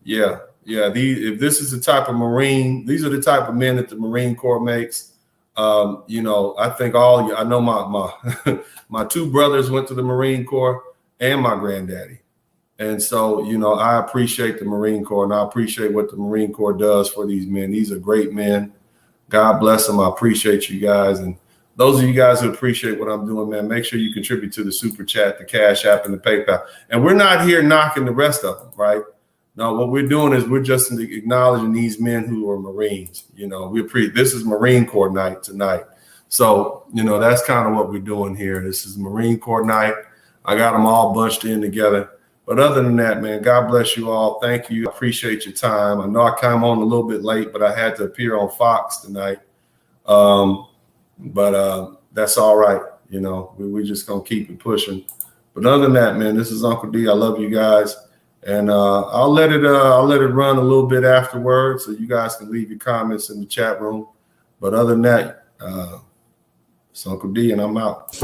Yeah. If this is the type of Marine, these are the type of men that the Marine Corps makes. I think I know my my two brothers went to the Marine Corps and my granddaddy. And so, I appreciate the Marine Corps, and I appreciate what the Marine Corps does for these men. These are great men. God bless them. I appreciate you guys. And those of you guys who appreciate what I'm doing, man, make sure you contribute to the super chat, the Cash App, and the PayPal. And we're not here knocking the rest of them, right? No, what we're doing is we're just acknowledging these men who are Marines. This is Marine Corps night tonight. So, that's kind of what we're doing here. This is Marine Corps night. I got them all bunched in together. But other than that, man, God bless you all. Thank you. I appreciate your time. I know I came on a little bit late, but I had to appear on Fox tonight. But that's all right. We're just going to keep it pushing. But other than that, man, this is Uncle D. I love you guys. And I'll let it run a little bit afterwards so you guys can leave your comments in the chat room. But other than that, it's Uncle D, and I'm out.